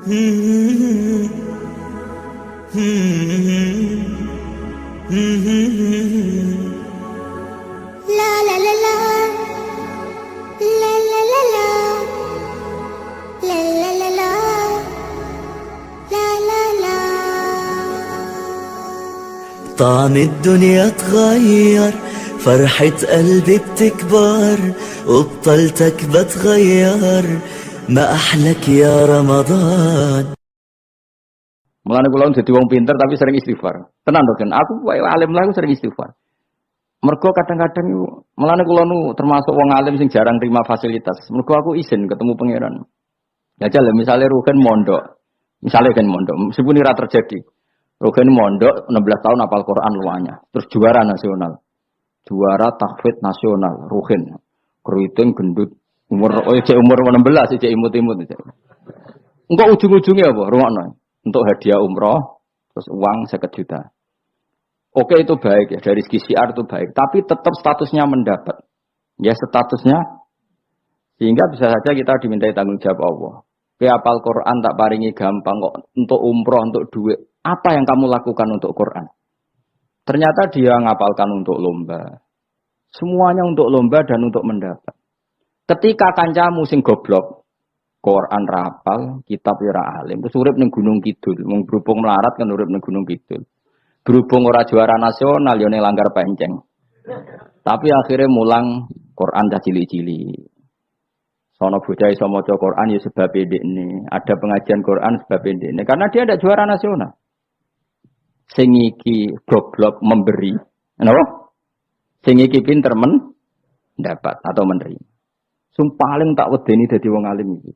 La la la la, la la la la, la la la la, la la la. طعم الدنيا اتغير، فرحة قلبي بتكبر، وبطلتك بتغير، ما أحلك يا رمضان. Mulane kula dadi wong pinter tapi sering istighfar. Tenan to, Gen. Aku wae alim lah aku sering istighfar. Mergo kadang-kadang iku mulane kula nu termasuk wong alim sing jarang terima fasilitas. Mergo aku izin ketemu pangeran. Ya jale misale Rugen mondok. Misale kan mondok, meskipun ora terjadi. Rugen mondok 16 tahun hafal Quran luanya. Terus juara nasional. Juara tahfidz nasional Rugen. Keriting gendut umur umur 16 cek imut-imut cek. Engko ujung-ujungnya apa? Rungokno. Untuk hadiah umroh, terus uang 50 juta. Oke itu baik ya, dari segi syiar itu baik. Tapi tetap statusnya mendapat. Ya statusnya, sehingga bisa saja kita dimintai tanggung jawab Allah. Hafal Quran tak paringi gampang kok. Untuk umroh, untuk duit. Apa yang kamu lakukan untuk Quran? Ternyata dia ngapalkan untuk lomba. Semuanya untuk lomba dan untuk mendapat. Ketika kancamu sing goblok, Quran rapal, kitab ora alim, terus urip ning Gunung Kidul, mung berhubung melarat kan urip ning Gunung Kidul. Berhubung ora juara nasional yo ning Langgar Penceng. Tapi akhirnya mulang Quran cah cilik-cilik. Sono bocah iso maca Quran ya sebab ndekne, ada pengajian Quran sebab ndekne karena dia ada juara nasional. Sing iki goblok memberi. Napa? Sing iki pinter mendapat atau menerima. Sing paling tak wedeni dadi wong alim iki.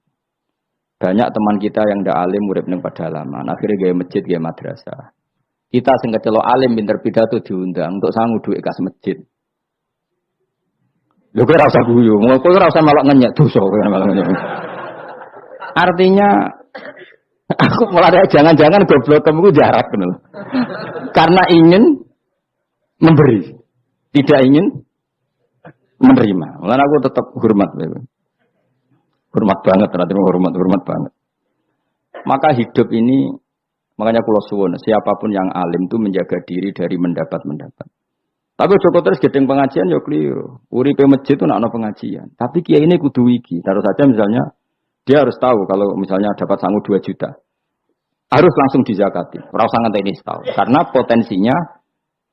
Banyak teman kita yang ndak alim urip ning pedalaman, akhirnya gawe masjid, gawe madrasah. Kita sing kecelok alim pinter pidato diundang untuk sangu dhuwit kas masjid. Lho kowe ora usah guyu, kowe ora usah melok ngenyek dosa kowe malah ngenyek. Artinya aku malah jangan-jangan goblok kamu jarak ngono. Karena ingin memberi, tidak ingin menerima. Mulane aku tetap hormat. Hormat banget, nanti hormat banget. Maka hidup ini, makanya kula suwun, siapapun yang alim itu menjaga diri dari mendapat. Tapi Joko terus gedeng pengajian ya keliru. Uripe masjid itu nak ana pengajian. Tapi kiai ini kudu iki. Taruh saja misalnya dia harus tahu kalau misalnya dapat sangu 2 juta. Harus langsung dizakati. Ora usah ngenteni setahun. Karena potensinya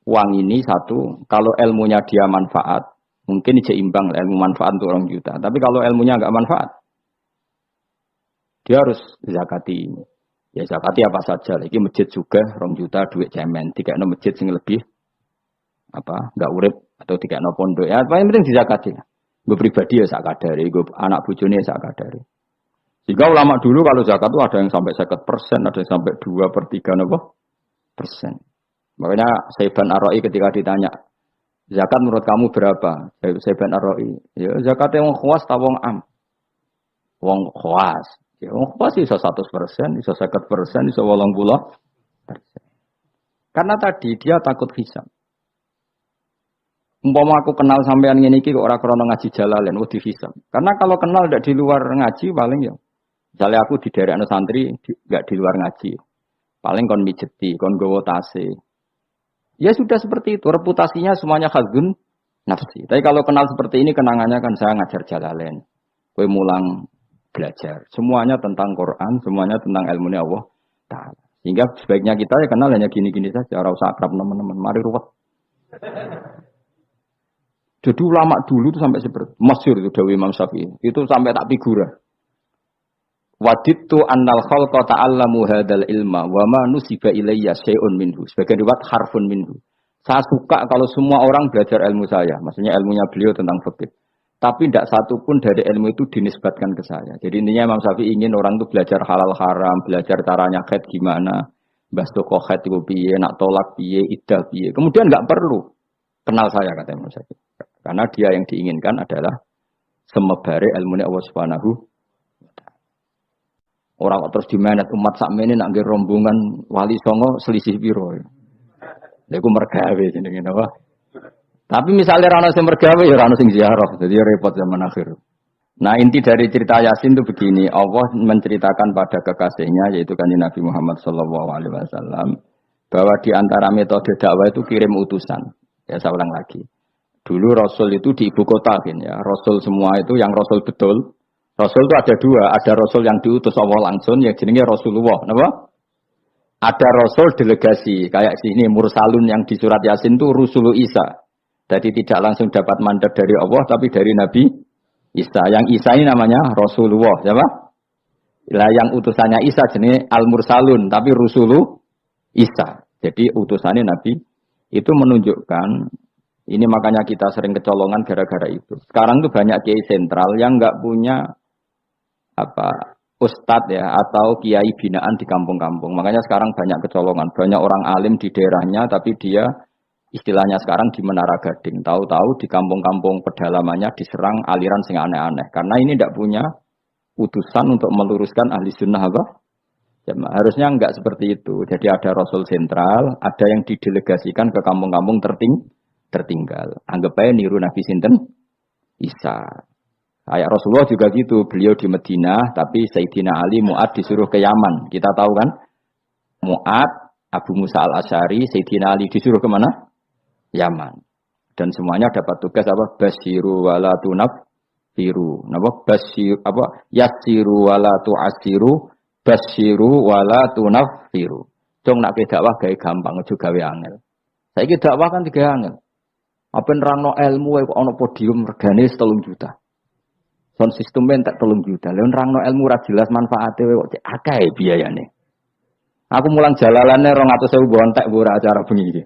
uang ini satu, kalau ilmunya dia manfaat, mungkin seimbang ilmu manfaat untuk 2 juta. Tapi kalau ilmunya enggak manfaat, dia harus zakati. Ya zakati apa saja. Lagi masjid juga 2 juta duit cemen. 3 masjid sing lebih apa enggak urip atau 3 pondok. Ya paling penting dizakati. Gue pribadi ya sak kadare, gue anak bojone sak kadare. Sehingga ulama dulu kalau zakat itu ada yang sampai 50%, ada yang sampai 2/3%. Makanya Saiban Ar-Ra'i ketika ditanya, zakat menurut kamu berapa? Saiban Ar-Ra'i, ya zakatnya wong khawas ta wong am? Wong khawas. Ya, pasti bisa 100%, bisa 50%, bisa 80%. Karena tadi dia takut hisab. Umpama aku kenal sampean ngene iki kok ora krana ngaji Jalalain, wedi hisab. Karena kalau kenal ndak di luar ngaji paling ya. Misalnya aku di daerah santri nggak di luar ngaji. Paling kon mijeti, kon gowo tase. Ya sudah seperti itu, reputasinya semuanya khazun nafsi. Tapi kalau kenal seperti ini kenangannya kan saya ngajar Jalalain. Kowe mulang belajar. Semuanya tentang Quran, semuanya tentang ilmu Allah Ta'ala. Sehingga sebaiknya kita ya kenal hanya gini-gini saja. Ora usah akrab teman-teman. Mari ruwet. Jadi ulama dulu itu sampai seperti masyhur itu Dawi Imam Syafi'i. Itu sampai tak figura. Wadittu annal khalqa ta'allamu hadzal ilma wa ma nusiba ilayya syai'un minhu. Sebagian riwayat harfun minhu. Saya suka kalau semua orang belajar ilmu saya. Maksudnya ilmunya beliau tentang fikih. Tapi tidak satu pun dari ilmu itu dinisbatkan ke saya. Jadi intinya Imam Syafi'i ingin orang itu belajar halal haram, belajar caranya khed gimana, bahas toko khed itu piye, nak tolak piye, iddah piye. Kemudian nggak perlu kenal saya kata Imam Syafi'i. Karena dia yang diinginkan adalah semebare ilmu Allah Subhanahu wa ta'ala. Orang terus dimenet umat sakmene nak nggih rombongan wali songo selisih piro. Lha iku mergawe jenenge napa? Tapi misalnya rano sing mergawe ya rano sing ziarah, jadi repot zaman akhir. Nah inti dari cerita Yasin itu begini, Allah menceritakan pada kekasihnya yaitu kanjeng Nabi Muhammad SAW bahwa di antara metode dakwah itu kirim utusan. Ya saya ulang lagi. Dulu Rasul itu di ibu kota kan ya. Rasul semua itu yang Rasul betul. Rasul itu ada dua, ada Rasul yang diutus Allah langsung yang jenenge Rasulullah, napa? Ada Rasul delegasi kayak sini Mursalun yang di surat Yasin itu Rusulu Isa. Jadi tidak langsung dapat mandat dari Allah tapi dari Nabi Isa. Yang Isa ini namanya Rasulullah, siapa? Lah yang utusannya Isa jenis Al-Mursalun tapi Rusulu Isa. Jadi utusannya Nabi itu menunjukkan ini makanya kita sering kecolongan gara-gara itu. Sekarang tuh banyak kiai sentral yang nggak punya ustadz ya atau kiai binaan di kampung-kampung. Makanya sekarang banyak kecolongan, banyak orang alim di daerahnya tapi dia istilahnya sekarang di Menara Gading. Tahu-tahu di kampung-kampung pedalamannya diserang aliran sing aneh-aneh. Karena ini tidak punya utusan untuk meluruskan ahli sunnah apa? Harusnya enggak seperti itu. Jadi ada Rasul sentral, ada yang didelegasikan ke kampung-kampung tertinggal. Anggap aja niru Nabi Sinten Isa. Kayak Rasulullah juga gitu. Beliau di Madinah, tapi Sayyidina Ali Mu'ad disuruh ke Yaman. Kita tahu kan? Mu'ad, Abu Musa al-Asy'ari, Sayyidina Ali disuruh kemana? Yaman. Dan semuanya dapat tugas apa? Basyiru wala tunaffiru. Napa? Basyir apa? Yassiru wala tu'assiru. Basyiru wala tunaffiru. Cung nak dakwah gawe gampang aja gawe angel. Saiki dakwah kan tiga angel. Apa nerangno ilmu kok ana podium regane 3 juta. Sound system entek 3 juta. Lha nerangno ilmu ra jelas manfaate kok akeh biayane. Aku mulang jalalane 200.000 bontek ora acara bengi iki.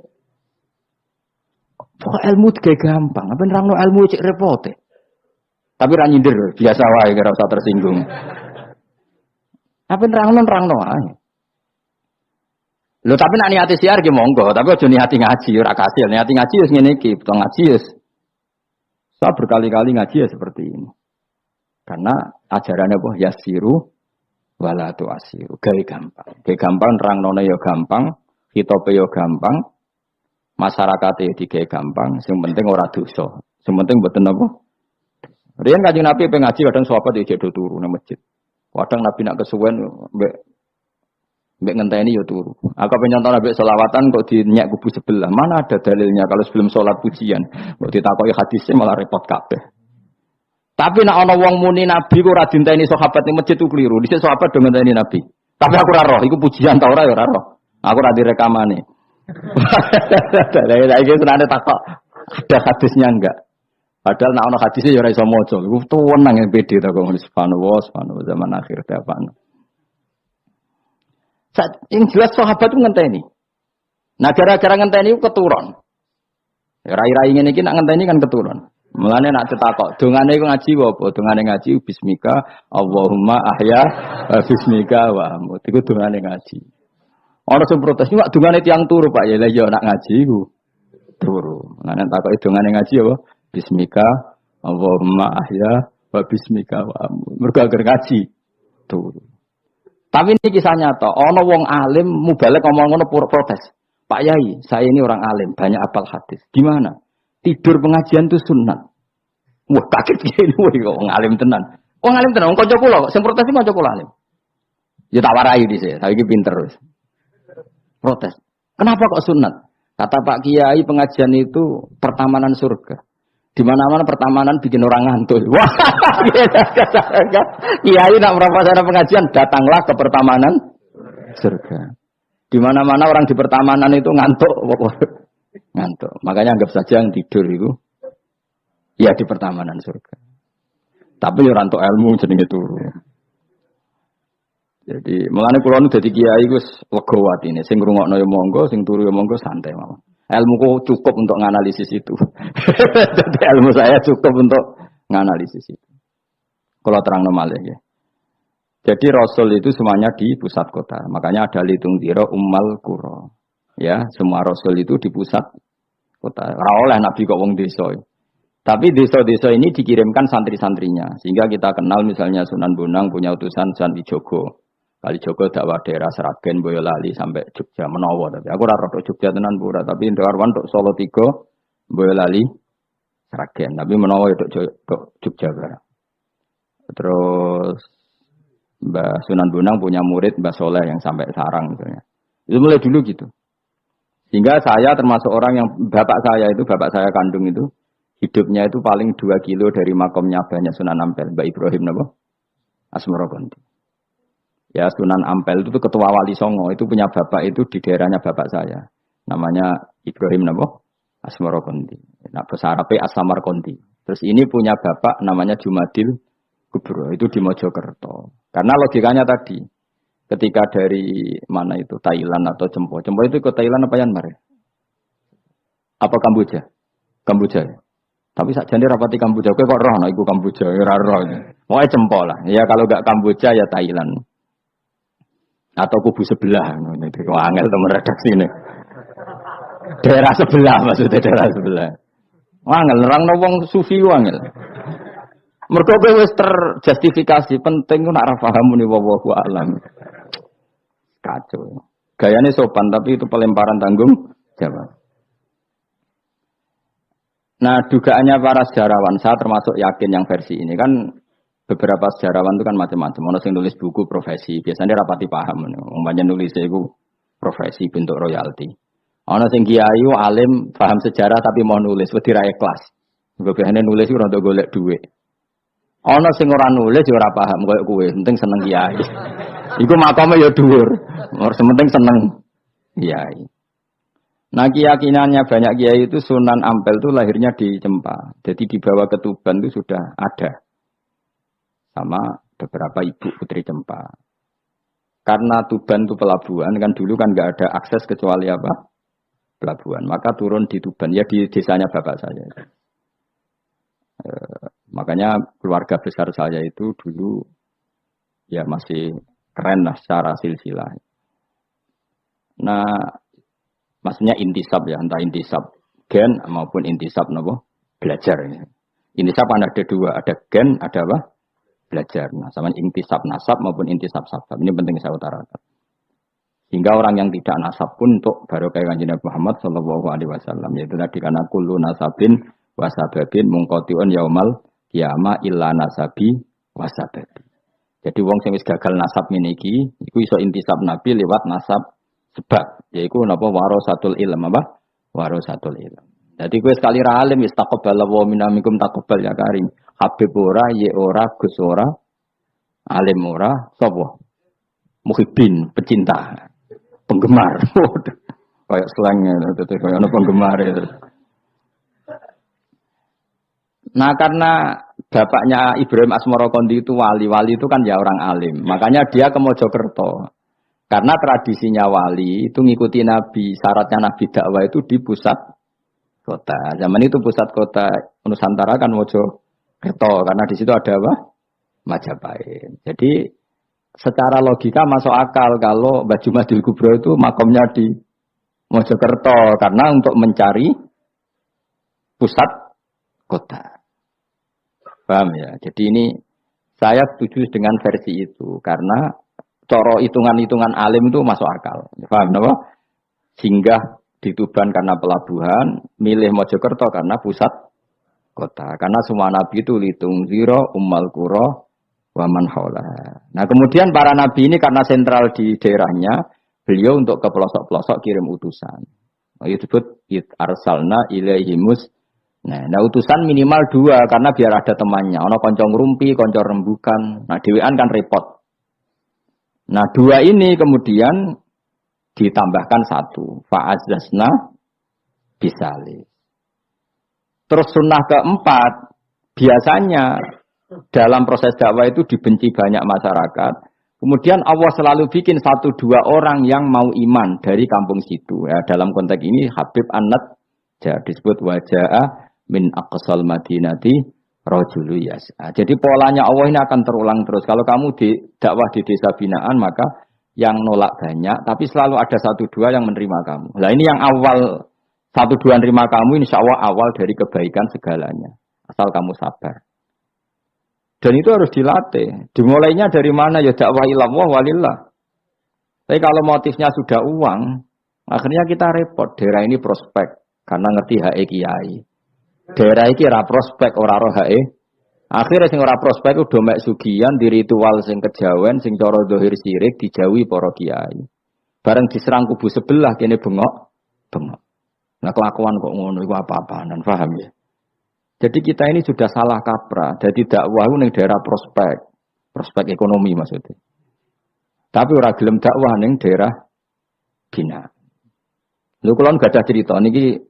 Kok ilmu tiga gampang. Apa nerangno ilmu cek repote. Tapi ra nyindir biasa wae ora usah tersinggung. Apa nerangno ae. Lho tapi nak niati siar ki monggo, tapi aja niati ngaji ora kasil. Niati ngaji wis ngene iki, betul ngaji wis. Saya berkali-kali ngaji ya seperti ini. Karena ajarannya apa? Yasiru wala tu'asiru. Gawe gampang. Gawe gampang nerangnone ya gampang, hitope ya gampang, masyarakate digawe gampang, sing penting ora dosa. Sing penting mboten apa? Riyen Kanjeng Nabi pengaji kadang sahabat iki do turu nang masjid. Kadang Nabi nak kesuwen mbek ngenteni ya turu. Aku penyonton Nabi selawatan kok dinyak kubu sebelah. Mana ada dalilnya kalau sebelum sholat pujian. Kok ditakoki hadisnya malah repot kabeh. Tapi nak ana wong muni Nabi kok ora dinteni sahabat ning masjid itu keliru. Dhisik sahabat do ngenteni Nabi. Tapi aku ora roh, iku pujian ta ora ya ora roh. Aku ora direkamane. Lah iki senane takok ada hadisnya enggak? Padahal nak ana hadisnya ya ora iso maca. Iku tuwenang yang pede ta kok subhanallah zaman akhir dapan. Yang jelas sahabat itu ngenteni. Nah gara-gara ngenteni itu keturun. Rai-rai ngene iki nak ngenteni kan keturun. Mulane nak cetakok, dongane iku ngaji apa? Dongane ngaji bismika Allahumma ahya bismika wa amut. Iku dongane ngaji. Ana sing protes, "Iki kok dongane tiyang turu, Pak." Ya lha ya nak ngaji iku turu. Mulane takoki dongane ngaji apa? Bismika Allahumma ahya wa bismika wa amut. Mergo agar ngaji turu. Tapi ini kisah nyata, ono wong alim mubalek ngomong ngono protes. Pak Yai, saya ini orang alim, banyak apal hadis. Gimana? Tidur pengajian itu sunat. Wah, kaget gini, wah, wong alim tenan. Wong alim tenan, wong kanca kula, sing protes iki kanca kula alim. Ya tak warai dhisik, saya iki pinter wis. Protes. Kenapa kok sunat? Kata Pak Kiai pengajian itu pertamanan surga. Di mana-mana pertamanan bikin orang ngantuk. Wah, Kiai nak merapat pengajian, datanglah ke pertamanan surga. Di mana-mana orang di pertamanan itu ngantuk, ngantuk. Makanya anggap saja yang tidur itu, ya di pertamanan surga. Tapi orang untuk ilmu jenenge turu. Jadi mulane kula nu dadi kiai wis lega atine. Sing ngrungokno ya monggo, sing turu ya monggo santai mawon. Ilmuku cukup untuk menganalisis itu. Jadi ilmu saya cukup untuk menganalisis itu. Kalau terang normal ya. Jadi Rasul itu semuanya di pusat kota. Makanya ada litung diro ummal kuro. Ya, semua Rasul itu di pusat kota. Ora oleh Nabi kok wong desa. Tapi desa-desa ini dikirimkan santri-santrinya. Sehingga kita kenal misalnya Sunan Bonang punya utusan Sunan Wijogo. Kali Joko dakwah daerah Seragen, Boyolali sampai Jogja menawa. Tapi aku ora rotok Jogja tenan pura, tapi Ndarwan tok Solo 3, Boyolali, Seragen. Tapi menawa tok Jogja barang. Terus Mbah Sunan Bonang punya murid Mbah Soleh yang sampai sarang misalnya. Itu mulai dulu gitu. Sehingga saya termasuk orang yang bapak saya kandung itu hidupnya itu paling 2 kilo dari makomnya banyak Sunan Ampel, Mbak Ibrahim napa? Asmara Konti. Ya Sunan Ampel itu tuh ketua Wali Songo, itu punya bapak itu di daerahnya bapak saya. Namanya Ibrahim napa? Asmara Konti. Nah, bahasa Arabnya Asmar Konti. Terus ini punya bapak namanya Jumadil Kubro, itu di Mojokerto. Karena logikanya tadi, ketika dari mana itu Thailand atau Cempo itu ke Thailand apa Myanmar? Apa Kamboja? Kamboja. Ya? Tapi sakjane rapati Kamboja, kowe kok roh ana iku Kamboja, ora roh. Moe Cempo lah. Ya kalau enggak Kamboja ya Thailand. Atau kubu sebelah ngono iki kok angel temen redaksi ini. Daerah sebelah maksudnya daerah sebelah. Angel nerangno wong sufi angel. Mergo kowe wis terjustifikasi penting ku nak ra paham muni wallahu alam. Kacau. Gayanya sopan tapi itu pelemparan tanggung jawab. Nah, dugaannya para sejarawan, saya termasuk yakin yang versi ini kan beberapa sejarawan itu kan macam-macam. Ono sing nulis buku profesi, biasanya rapati paham. Umpamanya nulis itu profesi bentuk royalti. Ono sing kiai alim paham sejarah tapi mau nulis wedi ra ikhlas. Biasanya nulis itu rada golek duit. Ono sing ora nulis ya ora paham koyo kowe, penting seneng kiai. Iku makame ya dhuwur. Ora penting seneng kiai. Nah keyakinannya banyak kiai itu Sunan Ampel itu lahirnya di Cempa. Jadi dibawa ke Tuban itu sudah ada. Sama beberapa ibu putri Cempa. Karena Tuban itu pelabuhan, kan dulu kan nggak ada akses kecuali apa? Pelabuhan. Maka turun di Tuban, ya di desanya bapak saya. Makanya keluarga besar saya itu dulu ya masih keren lah secara silsilah. Nah, maksudnya intisab ya, entah intisab gen maupun intisab nopo belajar. Intisab ada dua, ada gen, ada apa? Belajar. Nah, sama intisab nasab maupun intisab sabab. Ini penting saya utarakan. Hingga orang yang tidak nasab pun untuk barokah kanjeng Nabi Muhammad sallallahu alaihi wasallam, yaitu tadi karena kullu nasabin wasababin mungqatiun yaumal qiyamah illa nasabi wasababi. Jadi wong sing wis gagal nasab meniki iku iso intisab Nabi lewat nasab sebab, yaitu napa warasatul ilm apa? Warasatul ilm. Jadi kowe sekali ra alim istaqbala wa minamikum taqabbal ya karim. Habib ora, ye ora, Gus ora, alim ora, sapa? Muhibbin, pecinta, penggemar. Kayak slangnya itu kayak ana penggemar itu. Nah karena bapaknya Ibrahim Asmara Konti itu wali itu kan ya orang alim. Makanya dia ke Mojokerto. Karena tradisinya wali itu ngikuti Nabi, syaratnya Nabi dakwah itu di pusat kota. Zaman itu pusat kota Nusantara kan Mojokerto, karena di situ ada apa? Majapahit. Jadi secara logika masuk akal kalau Mbah Jumadil Kubro itu makomnya di Mojokerto karena untuk mencari pusat kota. Paham ya? Jadi ini saya setuju dengan versi itu karena coro hitungan-hitungan alim itu masuk akal. Paham apa? Singgah di Tuban karena pelabuhan, milih Mojokerto karena pusat kota. Karena semua nabi itu litung ziro, ummal qura, wa man haula. Nah kemudian para nabi ini karena sentral di daerahnya, beliau untuk ke pelosok-pelosok kirim utusan. Itu disebut arsalna ilaihimus. Nah utusan minimal 2 karena biar ada temannya. Ono konco ngrumpi, konco rembukan. Nah dhewean kan repot. Nah 2 ini kemudian ditambahkan 1. Fa'azzazna bisalih. Terus sunnah keempat, biasanya dalam proses dakwah itu dibenci banyak masyarakat. Kemudian Allah selalu bikin 1-2 orang yang mau iman dari kampung situ. Ya, dalam konteks ini Habib An-Nat disebut wajah min aqsal madinati rajulu yas'a. Jadi polanya Allah ini akan terulang terus. Kalau kamu di dakwah di desa binaan maka yang nolak banyak, tapi selalu ada 1-2 yang menerima kamu. Nah ini yang awal 1-2 menerima kamu, insya Allah awal dari kebaikan segalanya. Asal kamu sabar. Dan itu harus dilatih. Dimulainya dari mana? Ya dakwah ilallah walillah. Tapi kalau motifnya sudah uang, akhirnya kita repot. Daerah ini prospek karena ngerti HE kiai. Daerah ini ra prospek ora roh HE Akhirnya sing ora prospek udah mek sugihan di ritual sing kejawen sing cara zahir sirik dijauhi para kiai. Bareng diserang kubu sebelah kene bengok. Nah kelakuan kok ngono iku apa-apaan, paham ya? Jadi kita ini sudah salah kaprah. Jadi dakwah ning daerah prospek ekonomi maksudnya. Tapi ora gelem dakwah ning daerah bina. Lho kula gak ada cerita niki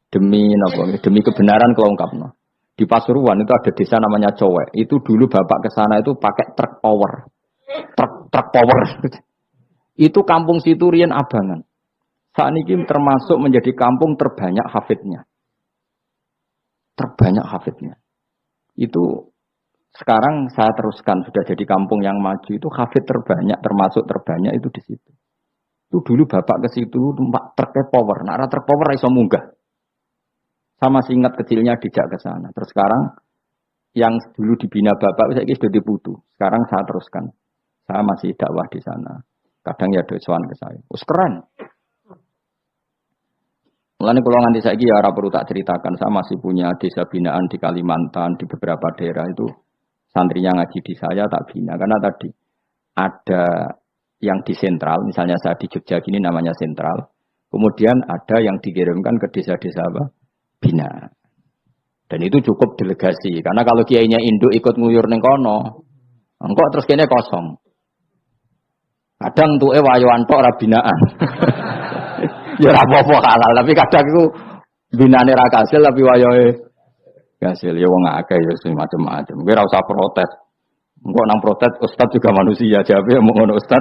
demi napa? Demi kebenaran kula ungkapno. Di Pasuruan itu ada desa namanya Cowek. Itu dulu bapak ke sana itu pakai truk power. Truk power. Itu kampung situ riyen abangan. Saat ini termasuk menjadi kampung terbanyak hafidnya. Itu sekarang saya teruskan sudah jadi kampung yang maju itu hafid terbanyak termasuk terbanyak itu di situ. Itu dulu bapak ke situ numpak truk power. Nah, truk power iso munggah. Sama singkat kecilnya dijak ke sana. Terus sekarang yang dulu dibina bapak saya sudah diputu. Sekarang saya teruskan. Saya masih dakwah di sana. Kadang ya dosoan ke saya. Keren. Mulane kula nganti saiki ya ora perlu tak ceritakan. Saya masih punya desa binaan di Kalimantan, di beberapa daerah itu santrinya ngaji di saya tak bina. Karena tadi ada yang di sentral, misalnya saya di Jogja gini namanya sentral. Kemudian ada yang dikirimkan ke desa-desa apa? Bina. Dan itu cukup delegasi. Karena kalau kiainya induk ikut nguyur ning kono, engkau terus kene kosong. Kadang tuh wayoan tok ora binaan. Ya ora apa-apa halal, tapi kadang iku binane ra kasil tapi wayohe kasil. Ya wong akeh ya macam-macam. Kowe ora usah protes. Engko nang protes ustaz juga manusia, jawabe mau ngono ustaz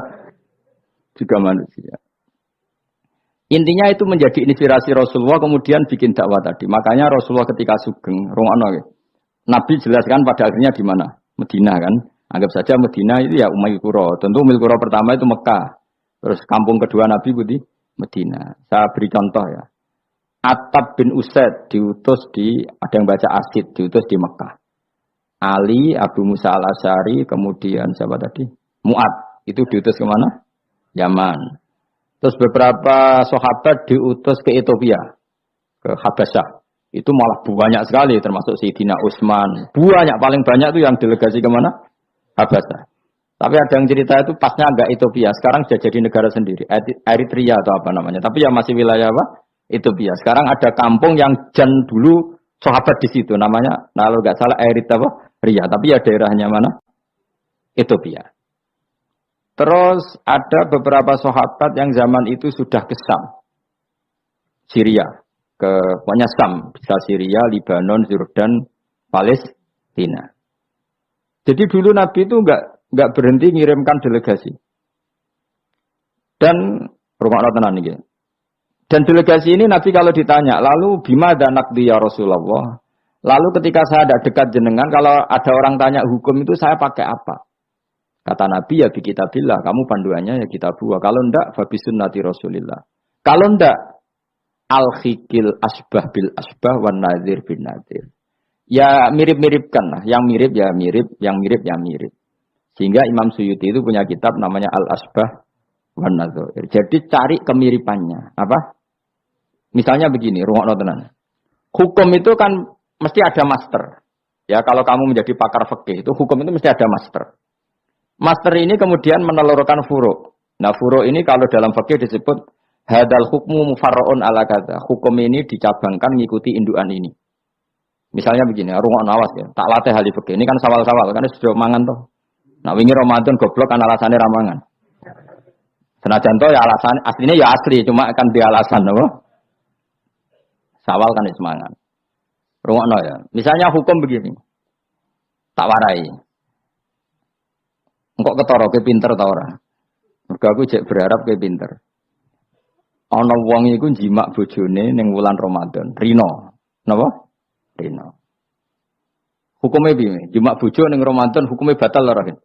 juga manusia. Intinya itu menjadi inspirasi Rasulullah kemudian bikin dakwah tadi. Makanya Rasulullah ketika sugeng rungono Nabi jelaskan pada akhirnya di mana? Madinah kan. Anggap saja Madinah itu ya Umayyah Qura. Tentu Umayyah Qura pertama itu Mekah. Terus kampung kedua Nabi itu di Madinah. Saya beri contoh ya. Attab bin Usaid diutus ada yang baca Asid, diutus di Mekah. Ali, Abu Musa al-Asy'ari, kemudian siapa tadi? Mu'ad. Itu diutus kemana? Yaman. Terus beberapa sahabat diutus ke Ethiopia, ke Habasyah. Itu malah banyak sekali, termasuk Sayyidina Utsman. Banyak, paling banyak itu yang delegasi kemana? Habasyah. Tapi ada yang cerita itu pasnya agak Ethiopia. Sekarang sudah jadi negara sendiri. Eritrea atau apa namanya. Tapi ya masih wilayah apa? Ethiopia. Sekarang ada kampung yang jan dulu sahabat di situ. Namanya, nah kalau nggak salah Eritrea. Tapi ya daerahnya mana? Ethiopia. Terus ada beberapa sahabat yang zaman itu sudah ke Syam, Syria, pokoknya Syam, bisa Syria, Libanon, Yordan, Palestina. Jadi dulu Nabi itu nggak berhenti ngirimkan delegasi. Dan rumah tenan ini. Dan delegasi ini Nabi kalau ditanya, lalu bima dan nakdi ya Rasulullah. Lalu ketika saya ada dekat jenengan, kalau ada orang tanya hukum itu saya pakai apa? Kata Nabi ya bi kitabillah, kamu panduannya ya kitabullah. Kalau ndak fa bi sunnati Rasulillah. Kalau ndak al-khikil asbah bil asbah wan nadzir bin nadzir. Ya mirip-miripkan lah, yang mirip ya mirip, yang mirip ya mirip. Sehingga Imam Suyuti itu punya kitab namanya Al-Asbah wan Nadzir. Jadi cari kemiripannya. Apa? Misalnya begini, rungokno tenan. Hukum itu kan mesti ada master. Ya kalau kamu menjadi pakar fikih itu hukum itu mesti ada master. Master ini kemudian menelurkan furu'. Nah furu' ini kalau dalam fikih disebut hadal hukmu mufarra'un ala kata. Hukum ini dicabangkan mengikuti indukan ini. Misalnya begini, rungokno awas ya. Tak latih ahli fikih. Ini kan sawal-sawal kan sudah mangan toh. Nah wingi Ramadan goblok kan alasannya ramangan. Senajan toh ya alasan aslinya ya asli, cuma akan di alasan apa? Sawal kan semangat. Rungokno ya. Misalnya hukum begini. Tak warai. Engkok ketara ke pinter ta ora? Mergo aku jek berharap ke pinter. Ana wong iku njimak bojone ning wulan Ramadan, rino. Napa? Rino. Hukumnya piye? Njimak bojo ning Ramadan hukumnya batal ora, Kan?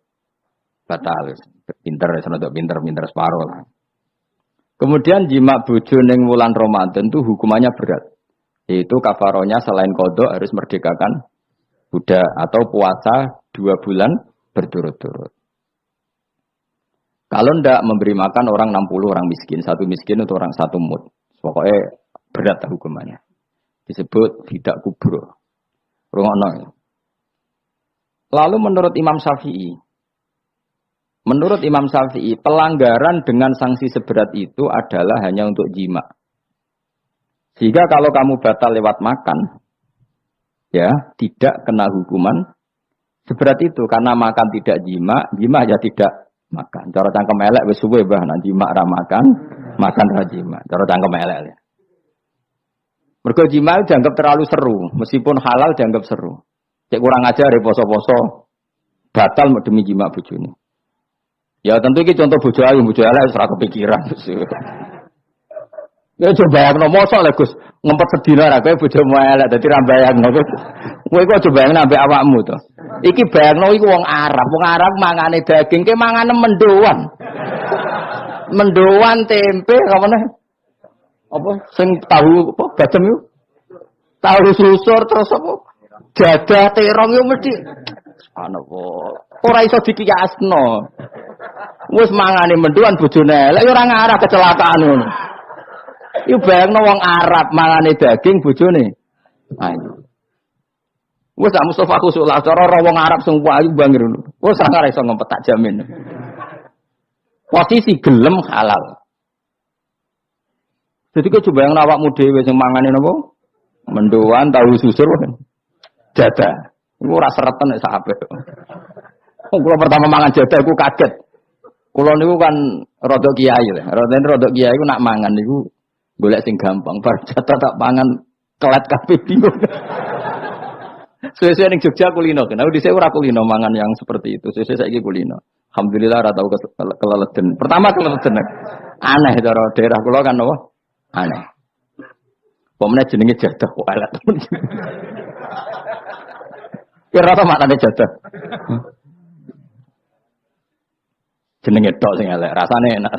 Batal. Pinter senodok pinter separo lah. Kemudian njimak bojo ning wulan Ramadan itu hukumannya berat. Yaitu kafaronya selain kodok harus merdekakan budak atau puasa 2 bulan berturut-turut. Kalau ndak memberi makan orang 60 orang miskin, satu miskin untuk orang satu mud. Pokoknya berat hukumannya. Disebut tidak kubro. Rungokno. Lalu menurut Imam Syafi'i, pelanggaran dengan sanksi seberat itu adalah hanya untuk jima. Sehingga kalau kamu batal lewat makan, ya tidak kena hukuman seberat itu. Karena makan tidak jima, jima ya tidak makan. Cara cangkem elek wis suwe bah nanti jima ra makan, makan ra jima. Cara cangkem elek. Mergo jima dianggap terlalu seru, meskipun halal dianggap seru. Cek kurang ajar ya poso-poso batal demi jima bojone. Ya tentu ini contoh bojo ayu, bojo elek ora kepikiran. Ya coba bayangno mosok lho Gus, ngempet sedina ra kowe bojomu elek dadi ra bayangno. Kowe kok coba bayangno ambek awakmu to. Iki bayangno iku wong Arab mangane daging, ke mangane mendoan. Mendoan tempe kamane. Apa sing tahu apa bacem yo? Tahu susur terus apa? Jadah terong yo mesti subhanallah. Ora iso dikiyasno. Wis mangane menduan bojone elek ora ngarah kecelakaan ngono. Iku bayangno wong Arab mangane daging bojone. Ayo. Wis tak Mustofa khusuk lah cara wong Arab sing ayu bangir ngono. Wis ora ngarah iso ngempet tak jamin. Posisi gelem halal. Jadi kok coba yang awakmu dhewe sing mangane napa? Mendoan tahu susur kan. Jadah. Iku ora seretan nek sak apik. Kula pertama mangan jadah iku kaget. Kula niku kan rada kiai lho. Rada kiai iku nak mangan niku golek sing gampang. Bar jadah tak pangan kelet kabeh bingung. Suwe-suwe ning Jogja kulino kan. Aku dhisik ora kulino mangan yang seperti itu. Suwe-suwe saiki kulino. Alhamdulillah ora tau keleleden. Pertama keleleden. Aneh cara daerah kula kan apa? Aneh. Pemene jenenge jadah kok elek temen. Kira apa maknane jadah? Jenenge tok sing elek, rasane enak.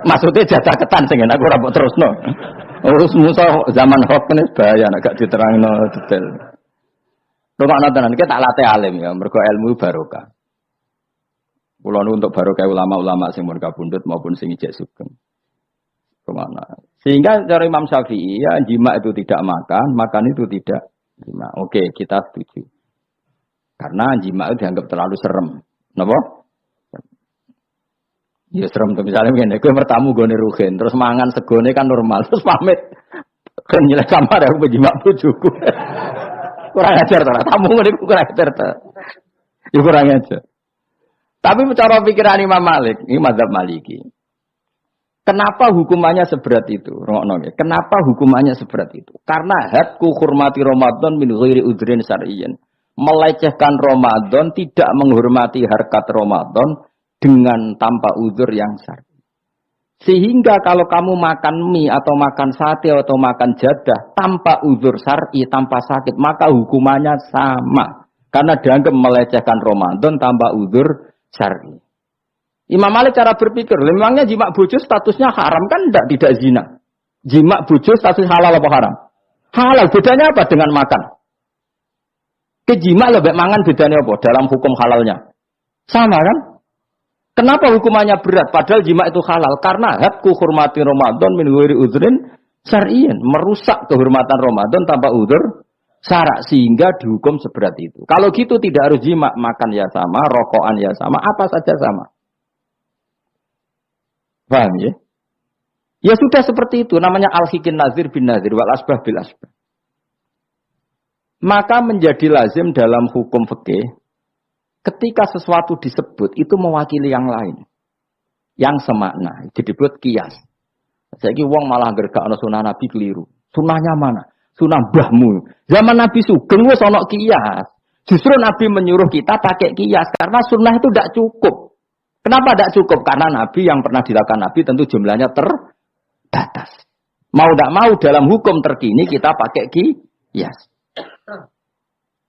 Maksudnya jadah ketan sing enak ora mbok terusno. Urus musa zaman hoax kan bahaya nek gak diterangno detail. Rungokno tenan iki tak latih alim ya, mergo ilmu barokah. Kula nu untuk barokah ulama-ulama sing mun kabundut maupun sing ijek sugeng. Kemana? Sehingga cara Imam Syafi'i ya jima itu tidak makan itu tidak jima. Oke, kita setuju. Karena jima itu dianggap terlalu serem. Napa? Ya serem tuh misalnya begini, gue bertamu gue neruhin, terus mangan segone kan normal, terus pamit. Kan nyelek kamar aku berjima bojoku. Kurang ajar tuh, tamu gue kurang ajar tuh. Ya kurang ajar. Tapi cara pikiran Imam Malik, ini mazhab Maliki. Kenapa hukumannya seberat itu? Kenapa hukumannya seberat itu? Karena hadku hormati Ramadan min ghairi udhrin syar'iyyin. Melecehkan Ramadan, tidak menghormati harkat Ramadan dengan tanpa udzur yang syar'i. Sehingga kalau kamu makan mie atau makan sate atau makan jadah tanpa udzur syar'i, tanpa sakit, maka hukumannya sama. Karena dianggap melecehkan Ramadan tanpa udzur syar'i. Imam Malik cara berpikir, memangnya jima bojo statusnya haram kan tidak zina. Jima bojo status halal apa haram? Halal, bedanya apa dengan makan? Kejima lebih mangan bedanya apa dalam hukum halalnya? Sama kan? Kenapa hukumannya berat padahal jima itu halal? Karena hadku hormati Ramadan min ghairi udhrin syar'iyyin, merusak kehormatan Ramadan tanpa udzur syara' sehingga dihukum seberat itu. Kalau gitu tidak harus jima, makan ya sama, rokokan ya sama, apa saja sama. Paham ya? Ya sudah seperti itu, namanya al-hikin nazir bin nazir wal asbah bil asbah. Maka menjadi lazim dalam hukum fikih ketika sesuatu disebut itu mewakili yang lain. Yang semakna, disebut kias. Saiki wong malah gergakno sunah Nabi keliru. Sunahnya mana? Sunah mbahmu. Zaman Nabi Sugeng wis ana kias. Justru Nabi menyuruh kita pakai kias karena sunnah itu tidak cukup. Kenapa tidak cukup? Karena Nabi yang pernah dilakukan Nabi tentu jumlahnya terbatas. Mau tidak mau dalam hukum terkini kita pakai kias.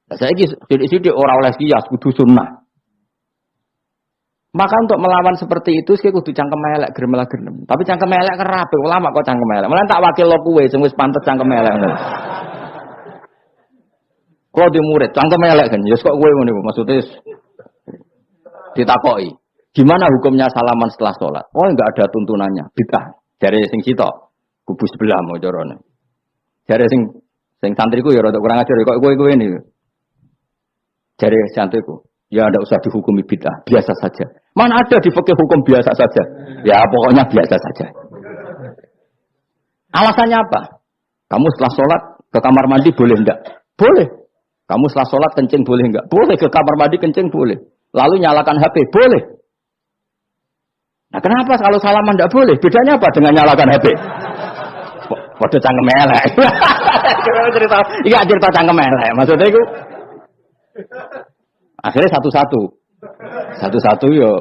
Nah, saya ini orang oleh kias kudu sunnah. Maka untuk melawan seperti itu saya kudu cangkem elek gerem. Tapi cangkem elek kerape ulama kok cangkem elek. Malah tak wakil lo kuwe sing wis pantes cangkem elek. Kalau di murid cangkem elek kan, ya kok kowe ngono maksudnya ditakoki. Gimana hukumnya salaman setelah sholat? Oh, enggak ada tuntunannya. Bid'ah. Dari sing sitok, kubu sebelah mau corone. Dari sing santriku ya rada kurang ajar kok kowe ini. Jari santuiku, ya ndak usah dihukumi bid'ah, biasa saja. Mana ada di fikih hukum biasa saja? Ya pokoknya biasa saja. Alasannya apa? Kamu setelah sholat ke kamar mandi boleh enggak? Boleh. Kamu setelah sholat kencing boleh enggak? Boleh. Ke kamar mandi kencing boleh. Lalu nyalakan HP boleh. Nah kenapa kalau salaman enggak boleh? Bedanya apa dengan nyalakan HP? Waduh cangkem elek. cerita cangkem elek. Maksudnya itu akhirnya satu-satu yo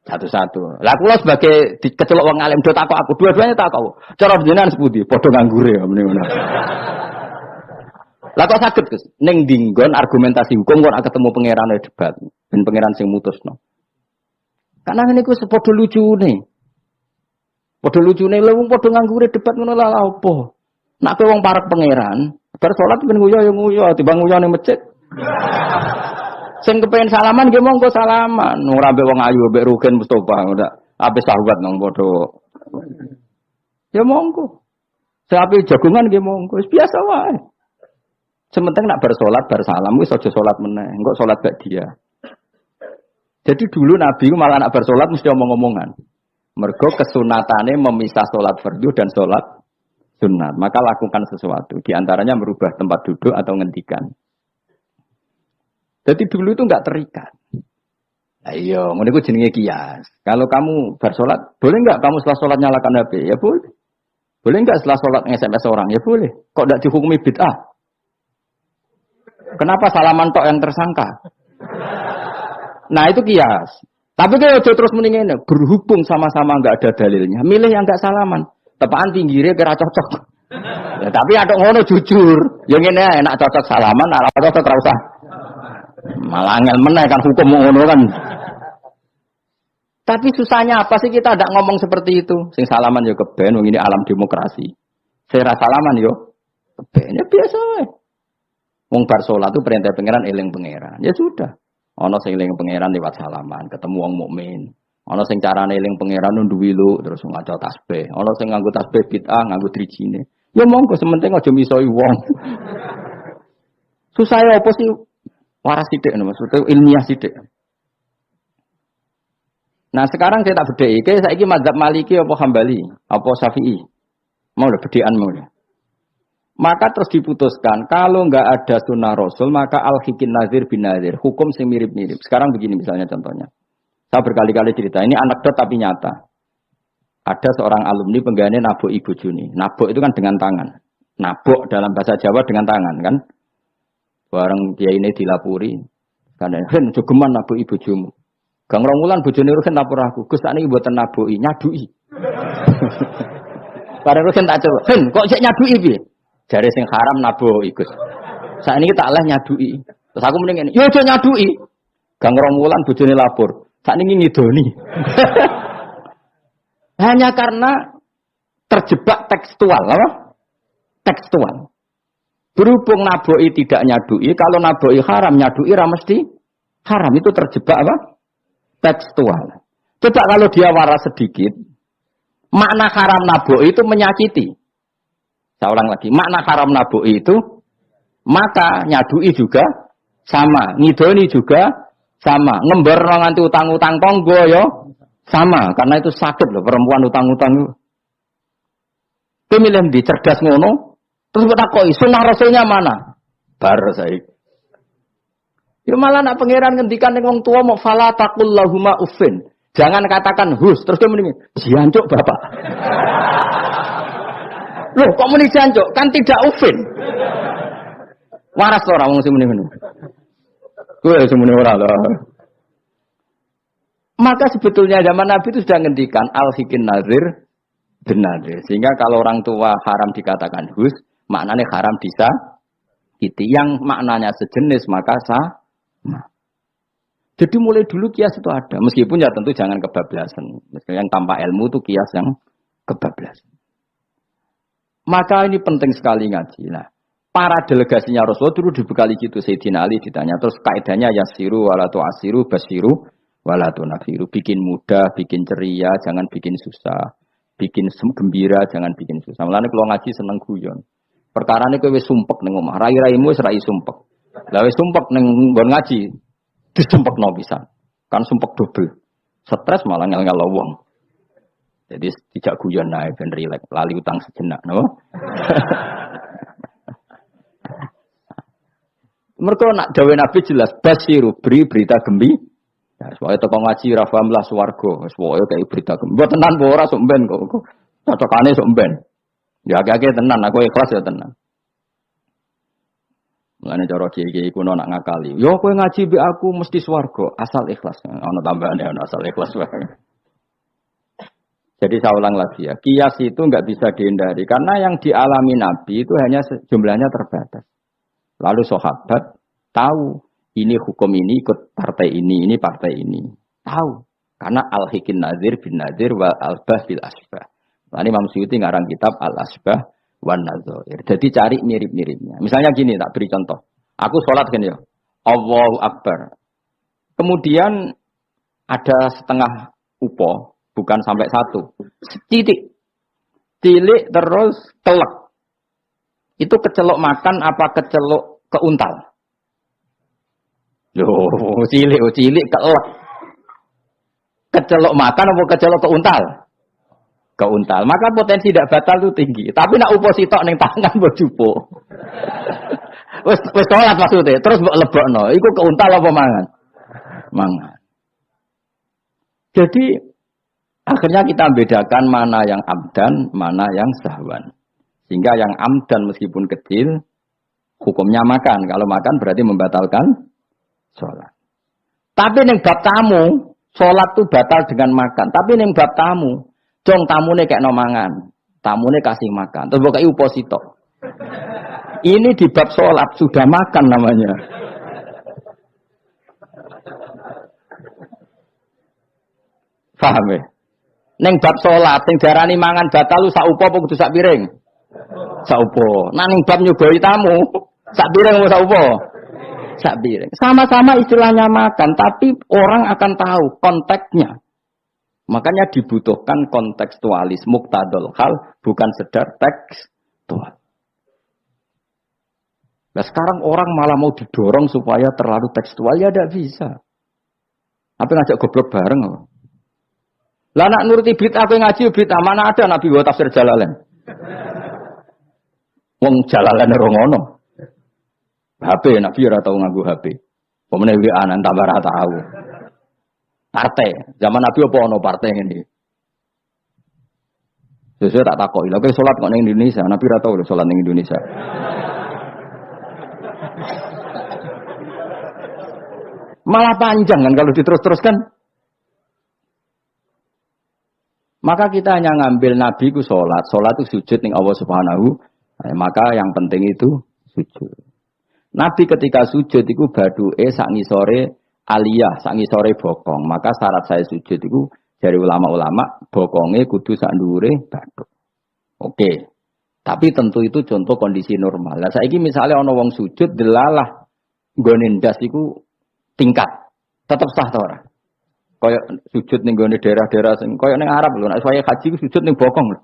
satu-satu. Lah kula sebagai kecelok wong alim do takok aku, dua-duanya takok. Cara jenengan sepundi? Padha nganggure ya mrene ngono. Lah kok saged Gus ning dinggon argumentasi hukum kok ketemu pangeran debat ben pangeran sing mutusno. Karena niku sepadha lucune. Padha lucune lha wong padha nganggure debat ngono lha apa? Nek kowe wong parek pangeran, bar salat ben nguyu ya nguyu, timbang nguyu ning masjid. Sing kepengin salaman nggih monggo salaman. Ora mbek wong ayu mbek Rugen Mustofa ndak ape sahabat nang padha. Ya monggo. Sing ape jagongan nggih monggo, wis biasa wae. Sementing nak bersolat bersalam wis aja salat meneh, engko salat bak dia. Jadi dulu Nabi malah nak bersolat mesti omong-omongan. Mergo kesunatane memisah salat fardu dan salat sunat. Maka lakukan sesuatu, di antaranya merubah tempat duduk atau ngendikan. Jadi dulu itu enggak terikat. Ayo, ngono iku jenenge kias. Kalau kamu bersolat, boleh enggak kamu setelah sholat nyalakan HP? Ya boleh. Boleh enggak setelah sholat nge-SMS orang? Ya boleh. Kok enggak dihukumi bid'ah? Kenapa salaman tok yang tersangka? Nah itu kias. Tapi kalau terus mendingin berhubung sama-sama enggak ada dalilnya, milih yang enggak salaman. Tepaan pinggirnya kira cocok. Ya, tapi ada ngono jujur. Yang ini enak cocok salaman, ora cocok ora usah. Malah angel meneh kan hukum ngono kan. Tapi susahnya apa sih kita tidak ngomong seperti itu? Sing salaman yo keben, wong ini alam demokrasi. Sing ra salaman yo keben ya biasa wae. Wong bar salat itu perintah pangeran eling pangeran. Ya sudah. Ana sing eling pangeran lewat salaman, ketemu wong mukmin. Ana sing carane eling pangeran nduwi lu terus ngaca tasbih. Ana sing nganggo tasbih bid'ah, nganggo drijine. Ya monggo sementing aja misoi wong. Susah ya apa sih? Waras sidik maksudnya ilmiah sidik. Nah sekarang saya tak bedai. Kayak saiki mazhab Maliki apa Hambali, apa Syafi'i. Mau udah bedean mau udah. Maka terus diputuskan kalau enggak ada sunnah Rasul maka al-hikin nazir bin nazir. Hukum sing mirip-mirip. Sekarang begini misalnya contohnya. Saya berkali-kali cerita. Ini anekdot tapi nyata. Ada seorang alumni penggaweane nabok ibu Juni. Nabok itu kan dengan tangan. Nabok dalam bahasa Jawa dengan tangan kan. Bareng dia ini dilapuri. Karena hen jogeman nabok ibu bojomu. Gang Romulan bojone Ruhin lapor aku. Gus sakniki mboten naboki, nyaduki. Bareng Ruhin tak coba. Hen kok sik nyaduki piye? Jare sing haram naboki Gus. Sakniki tak leh nyaduki. Terus aku mending ngene. Yo aja nyaduki. Gang Romulan bojone lapor. Sakniki ngidoni. Hanya karena terjebak tekstual, apa? Tekstual. Berhubung naboi tidak nyadui, kalau naboi haram nyadui mesti haram, itu terjebak apa? Tekstual. Coba kalau dia waras sedikit, makna haram naboi itu menyakiti. Saya ulang lagi, makna haram naboi itu maka nyadui juga sama, ngidoni juga sama, ngember nganti utang-utang tonggo yo sama, karena itu sakit loh perempuan utang-utang. Pemilihan di cerdas ngono. Terus kita koi, sunnah rasulnya mana? Bar saya. Ya malah nak pangeran ngendikan dengan orang tua mau fala taqul lahuma uffin. Jangan katakan hus. Terus dia mendingin, jancuk bapak. Loh kok muni jancuk? Kan tidak uffin. Waras orang ngomong semuni ngono. Gue semuni ora lah. Maka sebetulnya zaman Nabi itu sudah ngendikan al-hikin nazir benar. Sehingga kalau orang tua haram dikatakan hus, maknanya haram bisa gitu. Yang maknanya sejenis maka sama. Jadi mulai dulu kias itu ada. Meskipun ya tentu jangan kebablasan. Meskipun yang tanpa ilmu itu kias yang kebablasan. Maka ini penting sekali ngaji. Nah, para delegasinya Rasulullah dulu dibekali gitu. Sayyidina Ali ditanya. Terus kaidahnya yasiru walatu asiru basiru walatu nafiru. Bikin mudah, bikin ceria, jangan bikin susah. Bikin gembira, jangan bikin susah. Mulane kalau ngaji seneng guyon. Perkara ini kowe wis sumpek ning omah, rai-raimu wis rai sumpek. Lah wis sumpek ning nggon ngaji, Disumpekno pisan. Kan sumpek double. Stres malah ngel-ngel wong. Jadi tidak guyon naik ben rileks, lali utang sejenak, no? Mereka nak dawe Nabi jelas basiru beri berita gembira. Ya, soalnya toko ngaji rafamlah swarga, soalnya kayak berita gembira. Buat tenan ora sok mben kok. Cocokane sok mben. Ya agak-agak tenan, aku ikhlas ya tenan. Mulane cara kiai kuno nak ngakali. Yo kowe ngaji be aku mesti swarga, asal ikhlas. Ana tambahane ana asal ikhlas wae. Jadi saya ulang lagi ya, kias itu nggak bisa dihindari karena yang dialami Nabi itu hanya jumlahnya terbatas. Lalu sahabat tahu ini hukum ini ikut partai ini partai ini. Tahu karena al-hikin nazir bin nazir wa al-bah bil asbah. Ini Imam Suyuti ngarang kitab al-asbah wan nazair. Jadi cari mirip-miripnya. Misalnya gini, tak beri contoh. Aku sholat kan ya, Allahu Akbar. Kemudian ada setengah upo. Bukan sampai satu. Titik. Cilik terus kelek. Itu kecelok makan apa kecelok keuntal? Loh, cilik kelek. Kecelok makan apa kecelok keuntal? Keuntal. Maka potensi tidak batal itu tinggi. Tapi nak upo sitok ning tangan mbok jupo. Wis sholat maksudnya. Terus mbok lebokno. Iku keuntal apa mangan? Mangan. Jadi akhirnya kita bedakan mana yang amdan, mana yang sahwan. Sehingga yang amdan meskipun kecil, hukumnya makan. Kalau makan berarti membatalkan sholat. Tapi ning bab tamu, sholat itu batal dengan makan. Tapi ning bab tamu, jong tamune kayak no mangan. Tamune kasih makan. Terus bukai uposito. Ini di bab sholat sudah makan namanya. Paham ya? Neng bab sholat, neng darani mangan batal lu saupo apa kudu sak piring? Saupo. Nah neng bab nyugoi tamu, sak piring apa saupo? Sak piring. Sama-sama istilahnya makan, tapi orang akan tahu konteksnya. Makanya dibutuhkan kontekstualis muktadul hal, bukan sekedar tekstual. Nah sekarang orang malah mau didorong supaya terlalu tekstual, ya tidak bisa. Apa ngajak goblok bareng apa? Lah nak nuruti bid'ah kowe ngaji bid'ah mana ada Nabi wa tafsir Jalalain. Wong Jalalain ora ngono. HP Nabi ora tau nganggo HP. Pemene WA nang tambah ora tau. Partai, zaman Nabi apa ono partai ngene. Sesuai tak takoki. Lha kowe salat kok ning Indonesia, Nabi ora tau salat ning Indonesia. Malah panjang kan kalau diterus-teruskan. Maka kita hanya ngambil Nabi ku sholat itu sujud ning Allah Subhanahu. Maka yang penting itu sujud. Nabi ketika sujud itu baduke sak ngisore aliyah, sak ngisore bokong. Maka syarat saya sujud itu dari ulama-ulama bokonge kudu sak ndhuure bathuk. Oke. Tapi tentu itu contoh kondisi normal. Lah saiki misalnya ana wong sujud delalah nggone ndas iku tingkat. Tetep sah ta ora? Kayak sujud ning gone daerah-daerah sing kayak ning Arab lho, nek saya haji ku sujud ning bokong lho.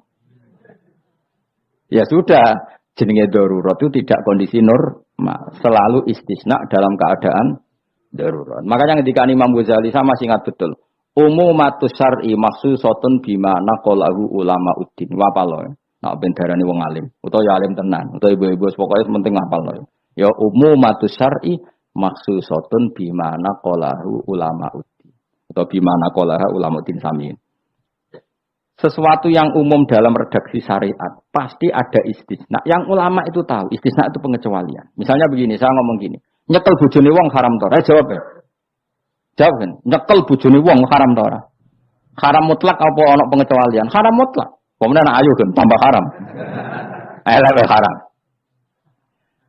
Ya sudah, jenenge darurat itu tidak kondisi normal, selalu istisna dalam keadaan darurat. Makanya ketika Imam Ghazali sama masih ingat betul. Umumatus syar'i makhsusatun bima naqalahu ulama uddin. Wapalo. Nak ben darani wong alim, utawa ya alim tenan, utawa ibu-ibu pokoke penting hafal. Ya umumatus syar'i makhsusatun bima naqalahu ulama uddin. Atau bimana kolaha ulama din samin. Sesuatu yang umum dalam redaksi syariat pasti ada istisna. Yang ulama itu tahu, istisna itu pengecualian. Misalnya begini, saya ngomong gini, nyekel bojone wong haram ta ora? Jawab ya. Jawab kan, nyekel bojone wong haram ta ora? Haram mutlak apa ana pengecualian? Haram mutlak. Pemenang ayo kan tambah haram. Elek haram.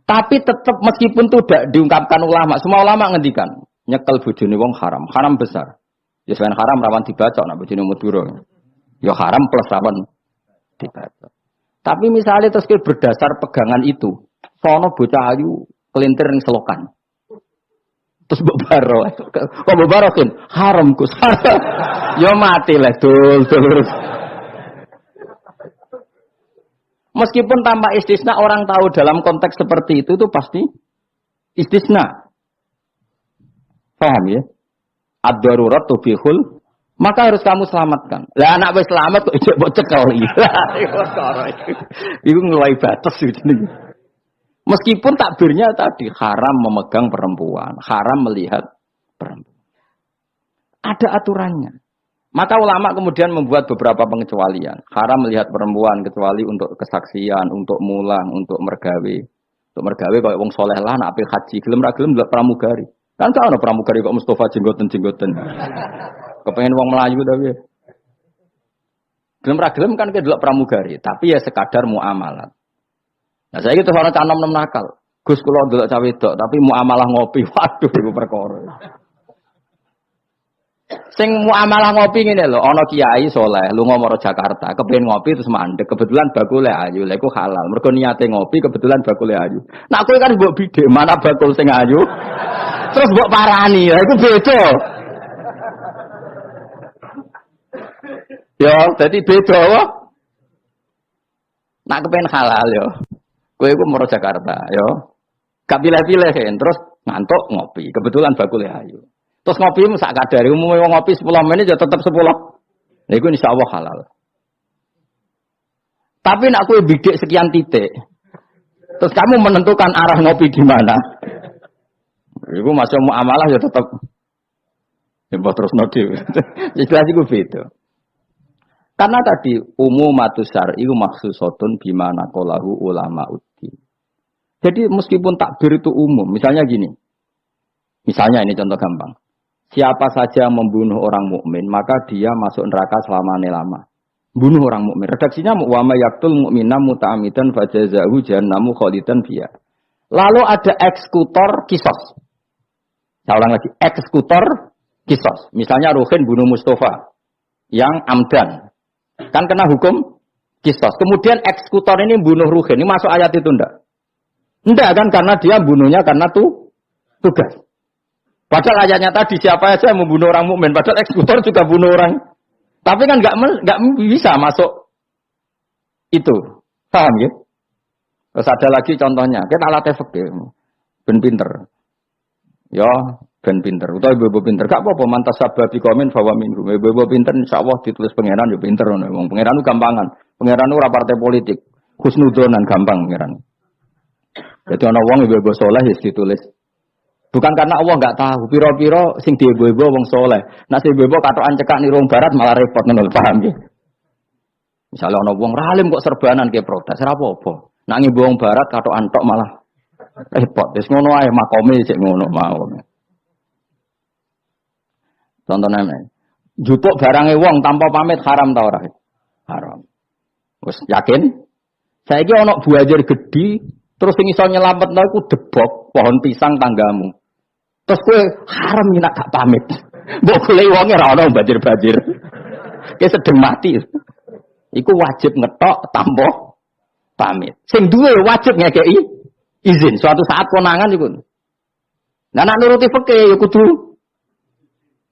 Tapi tetap meskipun itu tidak diungkapkan ulama, semua ulama ngendikan nyekel bojone wong haram, haram besar. Ya selain haram rawan dibaca, nak bojone Madura. Ya haram plus rawan dibaca. Tapi misalnya terus berdasar pegangan itu, sono bocah ayu kelintir ning selokan. Terus mbok baro. Kok mbok baro kan haram Gus. Ya mati lah dul. Meskipun tanpa istisna orang tahu dalam konteks seperti itu pasti istisna. Paham ya? Ad-darurat tubihul, maka harus kamu selamatkan. Lah anak wis selamat kok ijek mbok cekel iki. Iku ngeluai batas gitu. Meskipun takbirnya tadi haram memegang perempuan, haram melihat perempuan. Ada aturannya. Maka ulama kemudian membuat beberapa pengecualian. Haram melihat perempuan kecuali untuk kesaksian, untuk mulang, untuk mergawe. Untuk mergawe kayak wong soleh lah, nak apil haji, gelem ra gelem ndelok pramugari. Kan ana pramugari kok Mustafa jenggoten-jenggoten. Kepengen wong Melayu tapi. Gelem ra gelem kan ke delok pramugari, tapi ya sekadar muamalah. Nah, saya gitu ana cah nom-nom nakal. Gus kula ndelok cah wedok, tapi muamalah ngopi. Waduh iku perkara. Sing muamalah ngopi ngene lho, ana kiai saleh lunga maro Jakarta, kepengin ngopi terus mandek, kebetulan bakule ayu, lha iku halal. Mergo niate ngopi kebetulan bakule ayu. Nak kowe kan mbok bidhe, mana bakul sing ayu? Terus mbok parani, lha iku beda. Yo, dadi beda wae. Nak kepen halal yo. Kowe iku maro Jakarta, yo. Gak pilih-pilih terus ngantuk ngopi, kebetulan bakule ayu. Terus ngopi mu sak kadare, umume wong ngopi 10 menit ya tetep 10. Lha iku insyaallah halal. Tapi nak kowe bidik sekian titik. Terus kamu menentukan arah ngopi di mana. Iku masuk muamalah ya tetep ya terus nodi. Jelas iku beda. Karena tadi umumatus syar'i iku maksusatun bimana qalahu ulama uddin. Jadi meskipun takbir itu umum, misalnya gini. Misalnya ini contoh gampang. Siapa saja yang membunuh orang mukmin, maka dia masuk neraka selama-lama. Bunuh orang mukmin. Redaksinya wa may yaqtul mu'mina muta'ammidan fajazahu jahannamu khalidan fiha. Lalu ada eksekutor kisos. Saya ulang lagi, eksekutor kisos. Misalnya Ruhin bunuh Mustafa yang amdan. Kan kena hukum kisos. Kemudian eksekutor ini bunuh Ruhin. Ini masuk ayat itu enggak? Enggak kan, karena dia bunuhnya karena tugas. Padahal ayatnya tadi siapa aja yang membunuh orang mukmin, padahal eksekutor juga bunuh orang. Tapi kan nggak bisa masuk itu, paham ya? Terus ada lagi contohnya, kita alat efek ya, ben pinter, ya ben pinter, atau ibu pinter, gak apa-apa mantas sababi komen bahwa minggu, ibu pinter, insya Allah ditulis pangeran, ya pinter, pangeran itu gampangan, pangeran itu partai politik, husnudonan gampang pangeran. Jadi orang wong ibu soleh ya ditulis. Bukan karena Allah nggak tahu, piro-piro sing diebo-ebo wong soleh. Nah si ibu katokan cekak nih rong barat malah repot menurut paham ya. Misalnya ono wong ralim kok serbanan kayak protes, apa-apa. Nah ngibu wong barat katokan tok malah repot. Terus ngono ae makome cek ngono mau. Contohnya jutuk barangnya wong tanpa pamit haram tau ora? Haram. Wes yakin? Saiki ono buajar gede, terus sing iso nyelametno iku debok pohon pisang tanggamu. Terus kowe haram nek gak pamit. Mbok golek wonge ora ono banjir-banjir. Ki sedeng mati. Iku wajib ngetok tanpa pamit. Sing duwe wajib ngekeki izin. Suatu saat konangan iku. Nah nek nuruti fikih ya kudu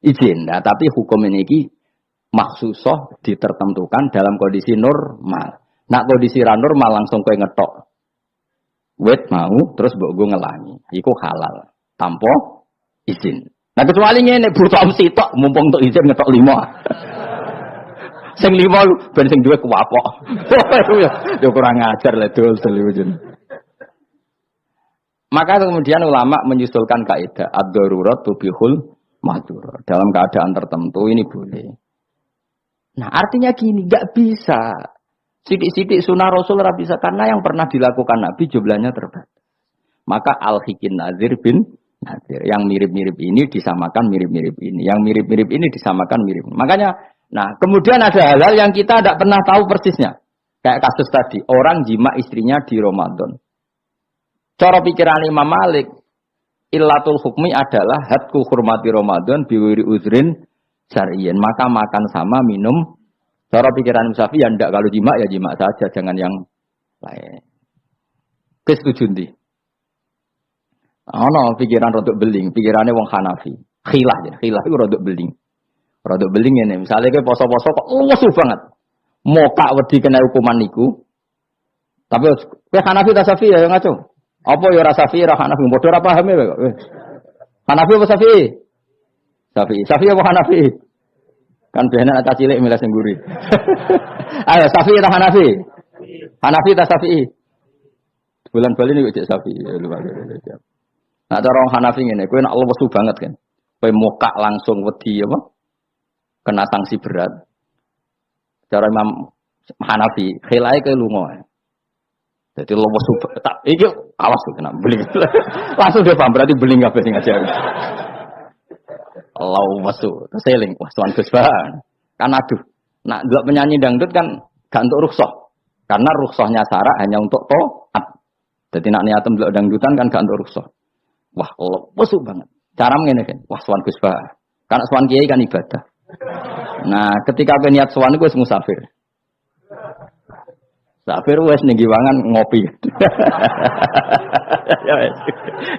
izin. Nah tapi hukum ini iki maksusah ditertentukan dalam kondisi normal. Nak kondisi ra normal langsung kowe ngetok. Wet mau terus mbok go ngelangi. Iku halal tanpa izin. Nah kecuali ngene butuh sitok mumpung untuk izin ngetok 5. Sing 5 ben sing duwe kuwapok. Ya kurang ajar le dol selujun. Maka kemudian ulama menyusulkan kaidah ad-darurat tubihul mahdzur. Dalam keadaan tertentu ini boleh. Nah, artinya gini, enggak bisa. Sidik-sidik sunnah Rasul ora bisa karena yang pernah dilakukan Nabi jumlahnya terbatas. Maka al-hikin nazir bin nazir. Yang mirip-mirip ini disamakan mirip-mirip ini. Yang mirip-mirip ini disamakan mirip. Makanya, nah kemudian ada hal-hal yang kita tidak pernah tahu persisnya. Kayak kasus tadi, orang jima istrinya di Ramadan. Cara pikiran Imam Malik, illatul hukmi adalah hadku hurmati Ramadan biwiri uzrin syar'iyyin. Maka makan sama minum. Cara pikiran Syafi'i ya ndak, kalau jima ya jima saja, jangan yang lain. Kesetuju ndi? Ono pikiran rodok beling, pikirannya wong Hanafi. Khilah ya, khilah itu rodok beling. Rodok beling ini, misalnya ke poso-poso kok luwes banget. Mokak wedi kena hukuman niku. Tapi kowe Hanafi ta Syafi'i ya ngaco. Apa ya ora Syafi'i ra Hanafi, padha ora paham ya kok. Hanafi apa Syafi'i? Syafi'i apa Hanafi? Kan biasanya anak cilik milih sing guri. Ayo Syafi'i atau Hanafi? Hanafi atau Syafi'i? Bulan Bali ini cek Syafi'i. Nah cara orang Hanafi ngene, kowe nek lesu banget kan. Kowe mokak langsung wedi apa? Kena sanksi berat. Cara Imam Hanafi, khilae ke lunga. Jadi lesu tak iki awas kena beling. Langsung dia paham berarti beling kabeh sing ajar. Allah masuk, seling, wah tuan Gus Bahan. Kan aduh, nak delok penyanyi dangdut kan gak untuk rukhsah. Karena rukhsahnya syarak hanya untuk taat. Jadi nak niatem delok dangdutan kan gak untuk rukhsah. Wah, Allah masuk banget. Cara ngene kan, wah tuan Gus Bahan. Karena tuan kiai kan ibadah. Nah, ketika kowe niat sowan iku wis musafir. Musafir wis ning giwangan ngopi. Ya wis.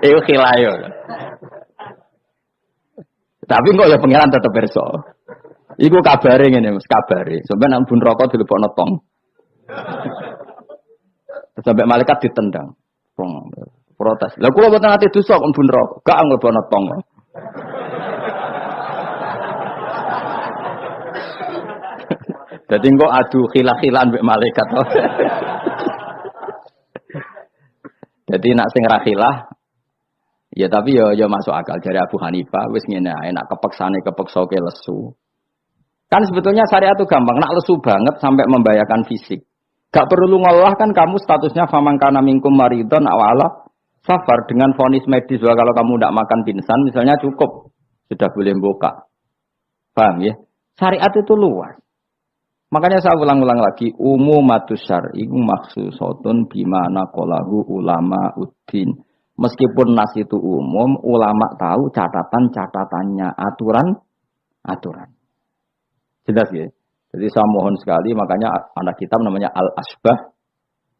Iku khilayo. Tapi kok ya pangeran tetep perso. Iku kabare ngene Mas, kabare. Sampai nang bun rokok dilebokno tong. Sampai malaikat ditendang. Protes. Lah kula mboten ate dosa kon bun rokok, gak nglebokno tong. Dadi kok adu khilaf-khilan mbek malaikat. Jadi nak sing ra khilaf ya tapi ya masuk akal dari Abu Hanifah wis ngene ae nak kepeksane kepeksa ke lesu. Kan sebetulnya syariat itu gampang, nak lesu banget sampai membahayakan fisik. Gak perlu ngolah kan kamu statusnya famangkana minkum maridon awala safar dengan vonis medis bahwa kalau kamu tidak makan pingsan misalnya cukup sudah boleh buka. Paham ya? Syariat itu luas. Makanya saya ulang-ulang lagi umumatus syar'i maksusotun bimana qalahu ulama uddin. Meskipun nas itu umum, ulama tahu catatan-catatannya, aturan. Jelas ya. Jadi saya mohon sekali, makanya anak kitab namanya Al-Asbah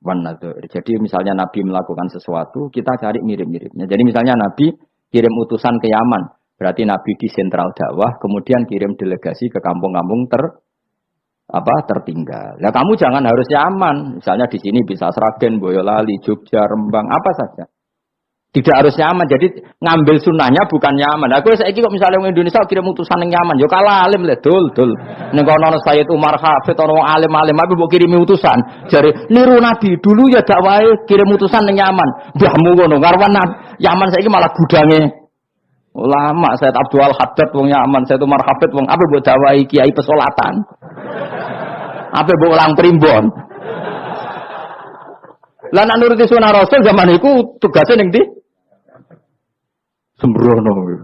wan Nadzair. Jadi misalnya Nabi melakukan sesuatu, kita cari mirip-miripnya. Jadi misalnya Nabi kirim utusan ke Yaman, berarti Nabi di sentral dakwah, kemudian kirim delegasi ke kampung-kampung tertinggal. Nah kamu jangan harus Yaman. Misalnya di sini bisa Sragen, Boyolali, Jogja, Rembang, apa saja. Tidak harus nyaman, jadi ngambil sunnahnya bukan nyaman. Aku saiki kok misalnya orang Indonesia kirim utusan yang nyaman, yo kalah alim le dul. Ning kono Sayyid Umar Hafid ono alim-alim tapi mbok kirimi utusan. Jare niru Nabi dulu ya dakwahe kirim utusan yang nyaman. Mbahmu ngono ngarwan Yaman saiki malah gudange ulama. Sayyid Abdul Haddad wong Yaman, Sayyid Umar Hafid wong apa mbok dakwahi kiai pesolatan. Apa mbok ulang primbon. Lah nek nuruti sunah Rasul zaman iku tugase ning ndi? Sembrono.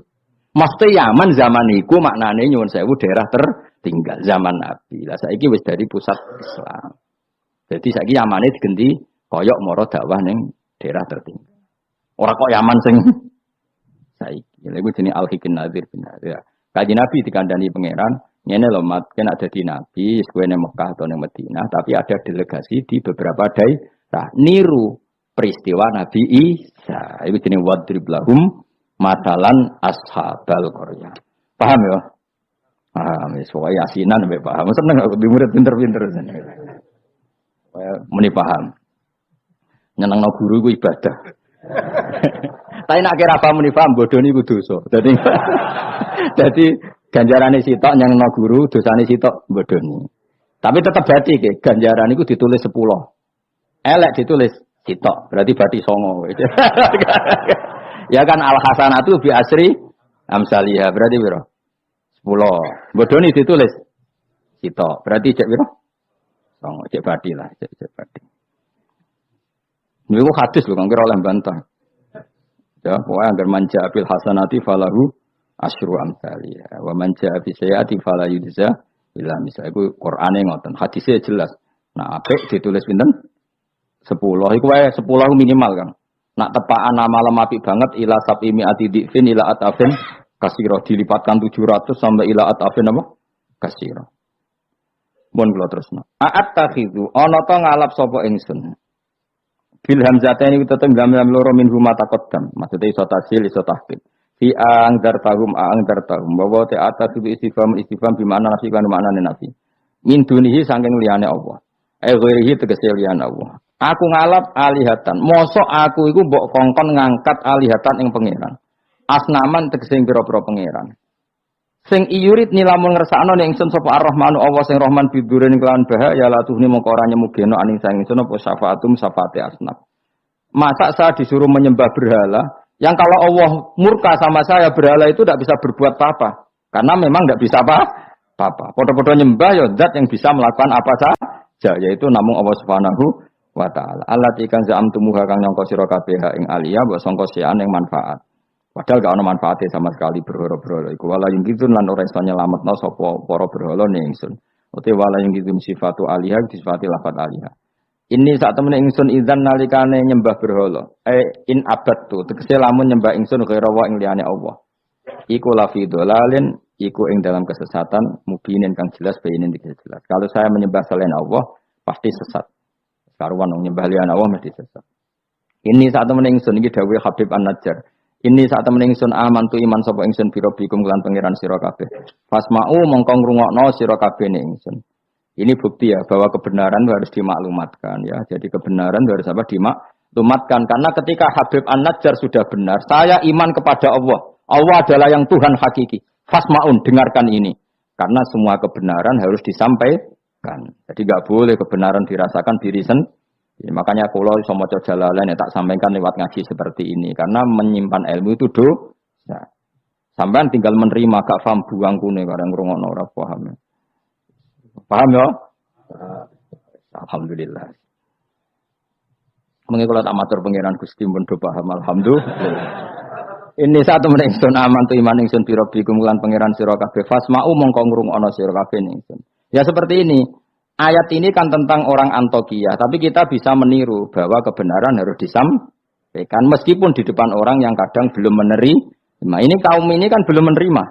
Mesti Yaman zaman iku maknane nyuwun sewu daerah tertinggal zaman Nabi. Lah saiki wis dari pusat Islam. Jadi saiki Yamane digenti koyok moro dakwah ning daerah tertinggal. Ora kok Yaman sing saiki. Lha iku jenenge Al-Hikin Nazir bin Nazir. Kanjeng Nabi dikandani pangeran, ngene lho mat kena dadi nabi, kowe ning Mekah atau ning Madinah, tapi ada delegasi di beberapa daerah niru peristiwa Nabi Isa. Iku jenenge wadrib lahum matalan ashabal qaryah. Paham ya? Paham wis wae yasinan mbek paham. Seneng aku di murid pinter-pinter seneng. Muni paham. Nyenengno guru iku ibadah. Tapi nek kira paham muni paham bodoni iku dosa. Dadi ganjarane sitok nyenengno guru, dosane sitok bodoni. Tapi tetep berarti ke ganjaran iku ditulis 10. Elek ditulis sitok, berarti berarti 9. Ya kan al-hasanatu bi asri amsalihah, berarti piro? 10. Bodoni ditulis sitok, berarti cek piro? 9, cek badi lah, cek badi. Niku hadis lho kang kira oleh bantah. Ya, pokoke agar manja bil hasanati falahu asyru amsalihah, wa manja bi sayyiati fala yujza illa misal. Iku Qur'ane ngoten, hadisnya jelas. Nah, apik ditulis pinten? 10. Iku wae 10 minimal, Kang. Nak tepaan malam api banget ila sabimi ati difin ila atafin kasiro dilipatkan 700 sampai ila atafin apa? Kasiro. Mun kula terusno. A'at takhidu ana ta ngalap sapa ingsun. Bil hamzataini tetep gambar loro min huma taqaddam. Maksude iso tasil iso tahqiq. Fi ang dartahum bahwa te atas itu istifham bi makna nafi kan maknane nafi. Min dunihi saking liyane Allah. Ghairihi tegese liyane Allah. Aku ngalap alihatan. Mosok aku iku mbok kongkon ngangkat alihatan ing pangeran. Asnaman tegese pira-pira pangeran. Sing iyurit ni lamun ngersakno ning ingsun sapa Ar-Rahmanu Allah sing Rahman bidurin kelawan bahaya la tuhni mongko ora nyemugeno aning sang ingsun apa syafaatum syafaate asnaf. Masa saya disuruh menyembah berhala yang kalau Allah murka sama saya berhala itu tidak bisa berbuat apa-apa karena memang tidak bisa apa-apa. Podo-podo nyembah ya zat yang bisa melakukan apa saja yaitu namung Allah Subhanahu wa taala. Allati kan za'amtumuha kang nyangka sira kabeh ing aliyah mbok sangka sian ing manfaat. Padahal gak ono manfaate sama sekali berhala-berhala iku wala ing gitu lan ora iso nyelametno sapa para berhala ning ingsun. Uti wala ing gitu sifatu aliyah disifati lafat aliyah. Ini saat temen ingsun idzan nalikane nyembah berhala. In abad tu tegese lamun nyembah ingsun kira wa ing liyane Allah. Iku lafi dolalin iku ing dalam kesesatan mubinin kang jelas bayinin jelas. Kalau saya menyembah selain Allah pasti sesat. Karuan nyembah liyane Allah mesti sesat. Ini saat temen ingsun iki dawuh Habib An-Najjar. Ini saat temen ingsun amantu iman sapa ingsun biro bikum kelan pangeran sira kabeh. Fasma'u mongko ngrungokno sira kabeh ning ingsun. Ini bukti ya bahwa kebenaran itu harus dimaklumatkan ya. Jadi kebenaran itu harus apa dimaklumatkan karena ketika Habib An-Najjar sudah benar, saya iman kepada Allah. Allah adalah yang Tuhan hakiki. Fasma'un dengarkan ini. Karena semua kebenaran harus disampaikan. Jadi enggak boleh kebenaran dirasakan diri sendiri. Makanya kalau iso maca Jalalain ya tak sampaikan lewat ngaji seperti ini karena menyimpan ilmu itu dosa. Sampean tinggal menerima gak paham buang kune bareng ngrungokno ora paham. Paham ya? Alhamdulillah. Mengikuti amatur pangeran Gusti pun do paham alhamdulillah. Ini satu meneh ingsun aman tu iman ingsun bi rabbikum lan pangeran sira kabeh fasma'u mongko ngrungokno sira kabeh ingsun. Ya seperti ini. Ayat ini kan tentang orang Antokiyah, tapi kita bisa meniru bahwa kebenaran harus disampaikan meskipun di depan orang yang kadang belum menerima. Ini kaum ini kan belum menerima.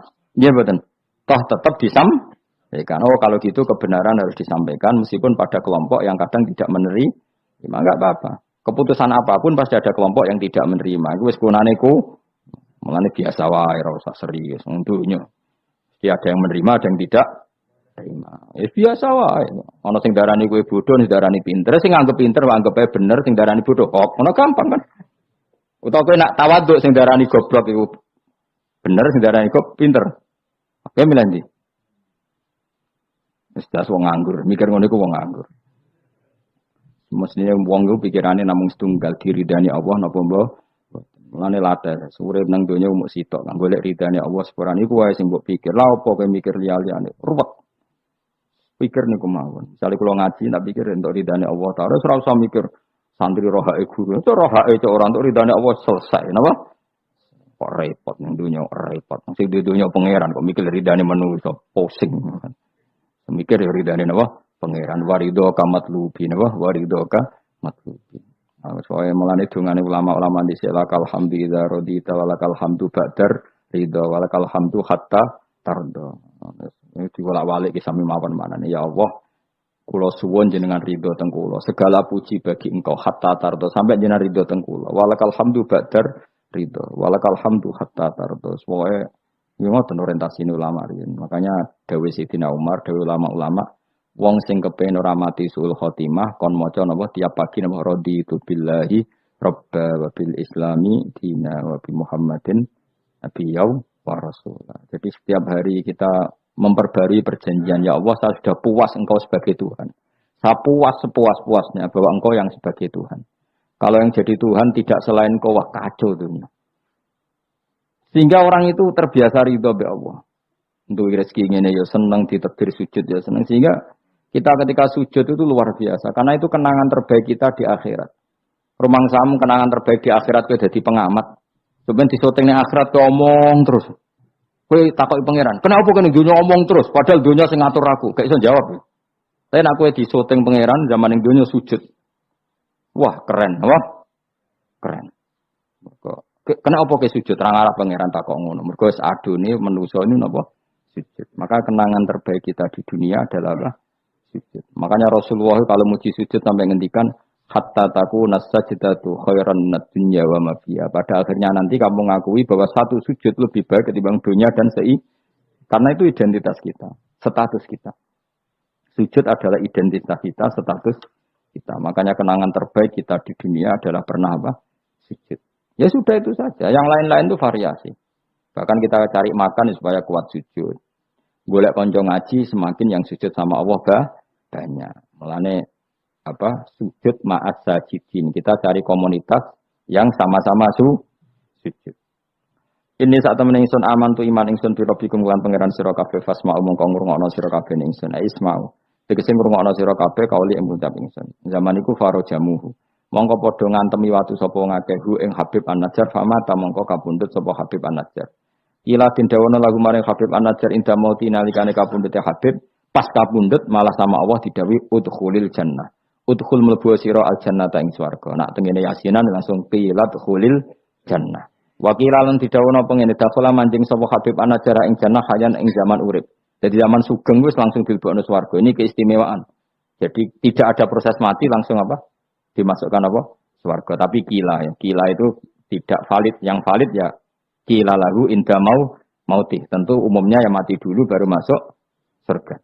Iya betul. Toh tetap disampaikan. Oh kalau gitu kebenaran harus disampaikan meskipun pada kelompok yang kadang tidak menerima. Enggak apa-apa. Keputusan apapun pasti ada kelompok yang tidak menerima. Iku wis kunane ku mulane biasa wae ora usah serius untuknya. Mesti ada yang menerima, ada yang tidak terima. Ya biasa wae. Ana sing darani kowe bodoh, sing darani pinter, sing anggap pinter anggap ae bener, sing darani bodoh kok. Ngono gampang kan. Utawa kowe nak tawaduk sing darani goblok iku bener, sing darani kok pinter. Oke milih ndi? Wis das wong nganggur, mikir ngono iku wong nganggur. Mestinya wong iku pikirane namung setunggal diridani Allah napa mbah. Mulane latih, urip nang donya mung sitok, kang golek ridane Allah sepurane iku wae sing mbok pikir. Lah opo kowe mikir liya-liyane? Ruwet. Pikir niku mawon. Misale kula ngaji tak pikir entuk ridane Allah Ta'ala, ora usah mikir santri rohae guru. Itu rohae cek ora entuk ridane Allah selesai, napa? Kok repot ning donya, repot. Sing di donya pangeran kok mikir ridane manusa, pusing. Mikir ya ridane napa? Pangeran warido ka matlubi napa? Warido ka matlubi. Soale mulane dongane ulama-ulama di selakal hamdu idza radita walakal hamdu ba'dar ridha walakal hamdu hatta tarda. Ini diwolak-walik ki sami mawon manane ya Allah kula suwun jenengan ridho teng kula segala puji bagi engkau hatta tardo sampai jenengan ridho teng kula walakal hamdu ba'dar ridho walakal hamdu hatta tardo semoga iki ngoten orientasine ulama riyen makanya dawuh Sidina Umar dawuh ulama-ulama wong sing kepen ora mati sul khotimah kon maca napa tiap pagi napa raditu billahi robba wa bil islami dina wa bi Muhammadin nabiyyu wa rasulah. Jadi setiap hari kita memperbarui perjanjian ya Allah saya sudah puas engkau sebagai Tuhan. Saya puas sepuas-puasnya bahwa engkau yang sebagai Tuhan. Kalau yang jadi Tuhan tidak selain engkau wah kacau dunia. Sehingga orang itu terbiasa ridho be Allah. Untuk rezeki ngene ya seneng ditakdir sujud ya seneng sehingga kita ketika sujud itu luar biasa karena itu kenangan terbaik kita di akhirat. Rumangsamu kenangan terbaik di akhirat kowe dadi pengamat. Sampeyan disoting ning akhirat kowe omong terus. Kowe takoki pangeran, "Kenapa kene dunya omong terus padahal dunya sing ngatur aku?" Gak iso jawab. Tapi nek kowe disoting pangeran zaman ning dunya sujud. Wah, keren, apa? Keren. Kenapa kowe sujud ra ngarep pangeran takok ngono? Mergo wis adune manusa ini napa? Sujud. Maka kenangan terbaik kita di dunia adalah apa? Sujud. Makanya Rasulullah kalau muji sujud sampai ngendikan hatta taku nasajdatu khairan minad dunya wa ma fiha. Pada akhirnya nanti kamu ngakui bahwa satu sujud lebih baik ketimbang dunia dan karena itu identitas kita, status kita. Sujud adalah identitas kita, status kita. Makanya kenangan terbaik kita di dunia adalah pernah apa? Sujud. Ya sudah itu saja. Yang lain-lain itu variasi. Bahkan kita cari makan supaya kuat sujud. golek kanca ngaji semakin yang sujud sama Allah banyak. Mulane sujud ma'as sajidin. Kita cari komunitas yang sama-sama sujud. Ini saat temen ingsun aman tu iman ingsun bi rabbikum lan pangeran sira kabeh fasma'u mongko ngrungokno sira kabeh ingsun isma'u. Tegese ngrungokno sira kabeh kauli ing ngucap ingsun. Zaman iku faro jamuhu. Mongko padha ngantemi watu sapa ngakehu ing Habib An-Najjar famata mongko kapundhut sapa Habib An-Najjar. Ila tin dawono lagu maring Habib An-Najjar inda mauti nalikane kapundhute Habib pas kapundhut malah sama Allah didhawuhi udkhulil jannah. Udkhul mlebu sira al jannata ing swarga. Nak tengene yasinan langsung qila udkhulil jannah. Wakila lan didawono pengene dakhala manjing sapa Habib An-Najjar ing jannah hayan ing zaman urip. Jadi zaman sugeng wis langsung dilebokno swarga. Ini keistimewaan. Jadi tidak ada proses mati langsung dimasukkan swarga. Tapi kila ya. Kila itu tidak valid. Yang valid ya kila lahu inda mauti. Tentu umumnya yang mati dulu baru masuk surga.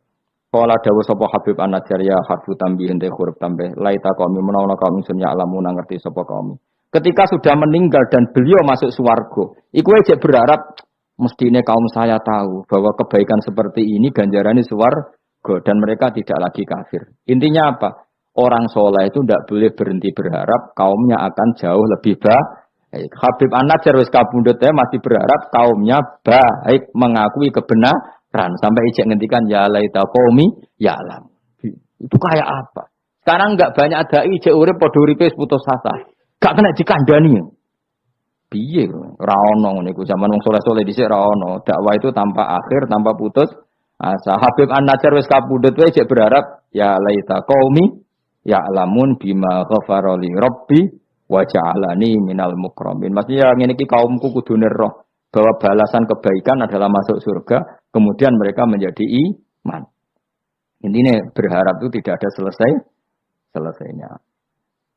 Kala dawuh sapa Habib An-Najjar ya harfu tambihin te huruf tambah laita qaumi menawa kaum ingsun ya alamuna ngerti sapa kaum. Ketika sudah meninggal dan beliau masuk swarga, iku aja berharap mestine kaum saya tahu bahwa kebaikan seperti ini ganjarannya swarga dan mereka tidak lagi kafir. Intinya apa? Orang soleh itu tidak boleh berhenti berharap kaumnya akan jauh lebih baik. Habib An-Najjar wis kabundut masih berharap kaumnya baik, mengakui kebenaran sampai ijek ngendikan ya laita qaumi ya alam. Itu kayak apa? Sekarang enggak banyak dai ijek urip padha uripe putus asa. Gak kena dikandani. Piye ora ono niku zaman wong soleh-soleh dhisik ora ono. Dakwah itu tanpa akhir, tanpa putus asa. Habib An-Najjar wis kabundut wae ijek berharap ya laita qaumi ya'lamun bima ghafara li rabbi wa ja'alani minal mukramin. Maksudnya ngene iki kaumku kudu roh bahwa balasan kebaikan adalah masuk surga, kemudian mereka menjadi iman. Intinya berharap itu tidak ada selesainya.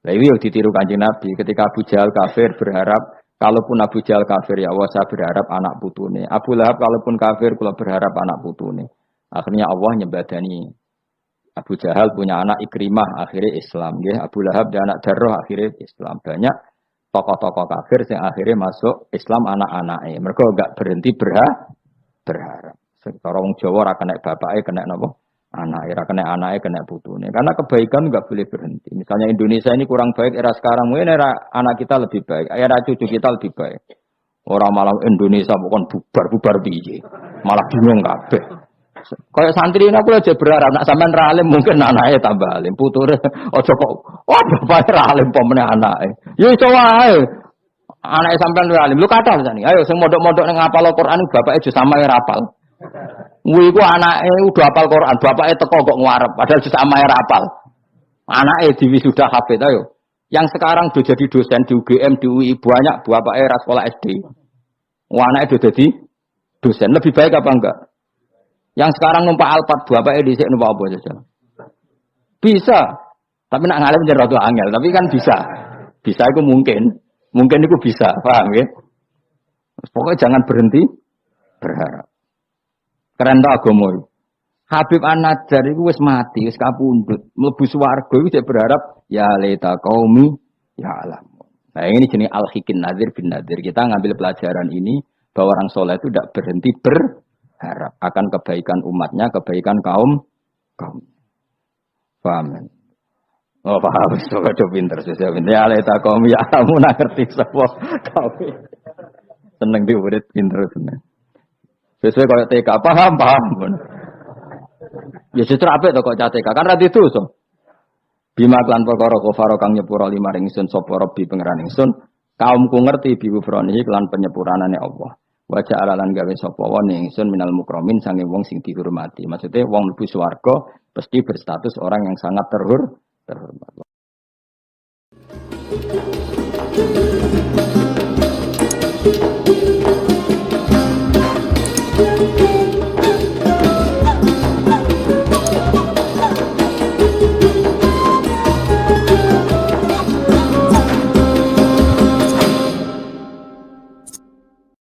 Lah iki yo ditiru Kanjeng Nabi ketika Abu Jahal kafir berharap kalaupun Abu Jahal kafir ya Allah saya berharap anak putune. Abu Lahab kalaupun kafir kula berharap anak putune. Akhirnya Allah nyembadani Abu Jahal punya anak Ikrimah akhirnya Islam, ya. Abu Lahab dan anak Darrah akhirnya Islam. Banyak tokoh-tokoh kafir yang akhirnya masuk Islam anak-anaknya. Mereka enggak berhenti berharap. Orang Jawa ora kena bapaknya kena napa? Anaknya, ora kena anaknya kena putune. Karena kebaikan enggak boleh berhenti. Misalnya Indonesia ini kurang baik era sekarang, mungkin era anak kita lebih baik, era cucu kita lebih baik. Orang malah Indonesia bukan bubar piye. Malah bingung kabeh. Kayak santri ini aku aja berharap nak sampean ra alim mungkin anaknya tambah alim, puture aja kok bapake ra alim pomene anake. Ya iso wae. Anake sampean ra alim, lu kathah jane. Ayo sing mondok-mondok ning ngapal Al-Qur'an bapake aja samae rapal. Kuwi ku anake udah hafal Qur'an, bapake teko kok ngarep padahal aja samae rapal. Anake diwisuda hafid ayo. Yang sekarang udah jadi dosen di UGM, di UI banyak bapake ra sekolah SD. Anake udah jadi dosen, lebih baik apa enggak? Yang sekarang numpak Alphard, bapaknya dhisik numpak apa saja? Bisa. Tapi nak ngalim jadi rada angel, tapi kan bisa. Bisa itu mungkin. Mungkin itu bisa, paham ya? Pokoknya jangan berhenti berharap. Keren tak agama. Habib An-Najjar itu wis mati, wis kapundhut. Mlebu swarga iku dhek berharap ya laita qaumi ya alam. Nah, ini jenis al-hikin nadir bin nadir. Kita ngambil pelajaran ini bahwa orang soleh itu tidak berhenti harap akan kebaikan umatnya, kebaikan kaum. Paham? Oh paham, sudah pinter, sudah pinter. Ya leta kaum ya kamu nak ngerti sapa kaum. Seneng diurit pinter seneng. Sesuai kaya TK, paham. Ya justru apik to kok TK, kan ra didoso. Bima klan perkara kafaro kang nyepura lima ingsun sapa Rabbi pangeran ingsun, kaumku ngerti biwufronihi klan penyepuranane Allah. Wajah alalan gawe sapa wong ingsun minal mukramin sange wong sing dihormati. Maksudnya wong mlebu swarga pasti berstatus orang yang sangat terhormat.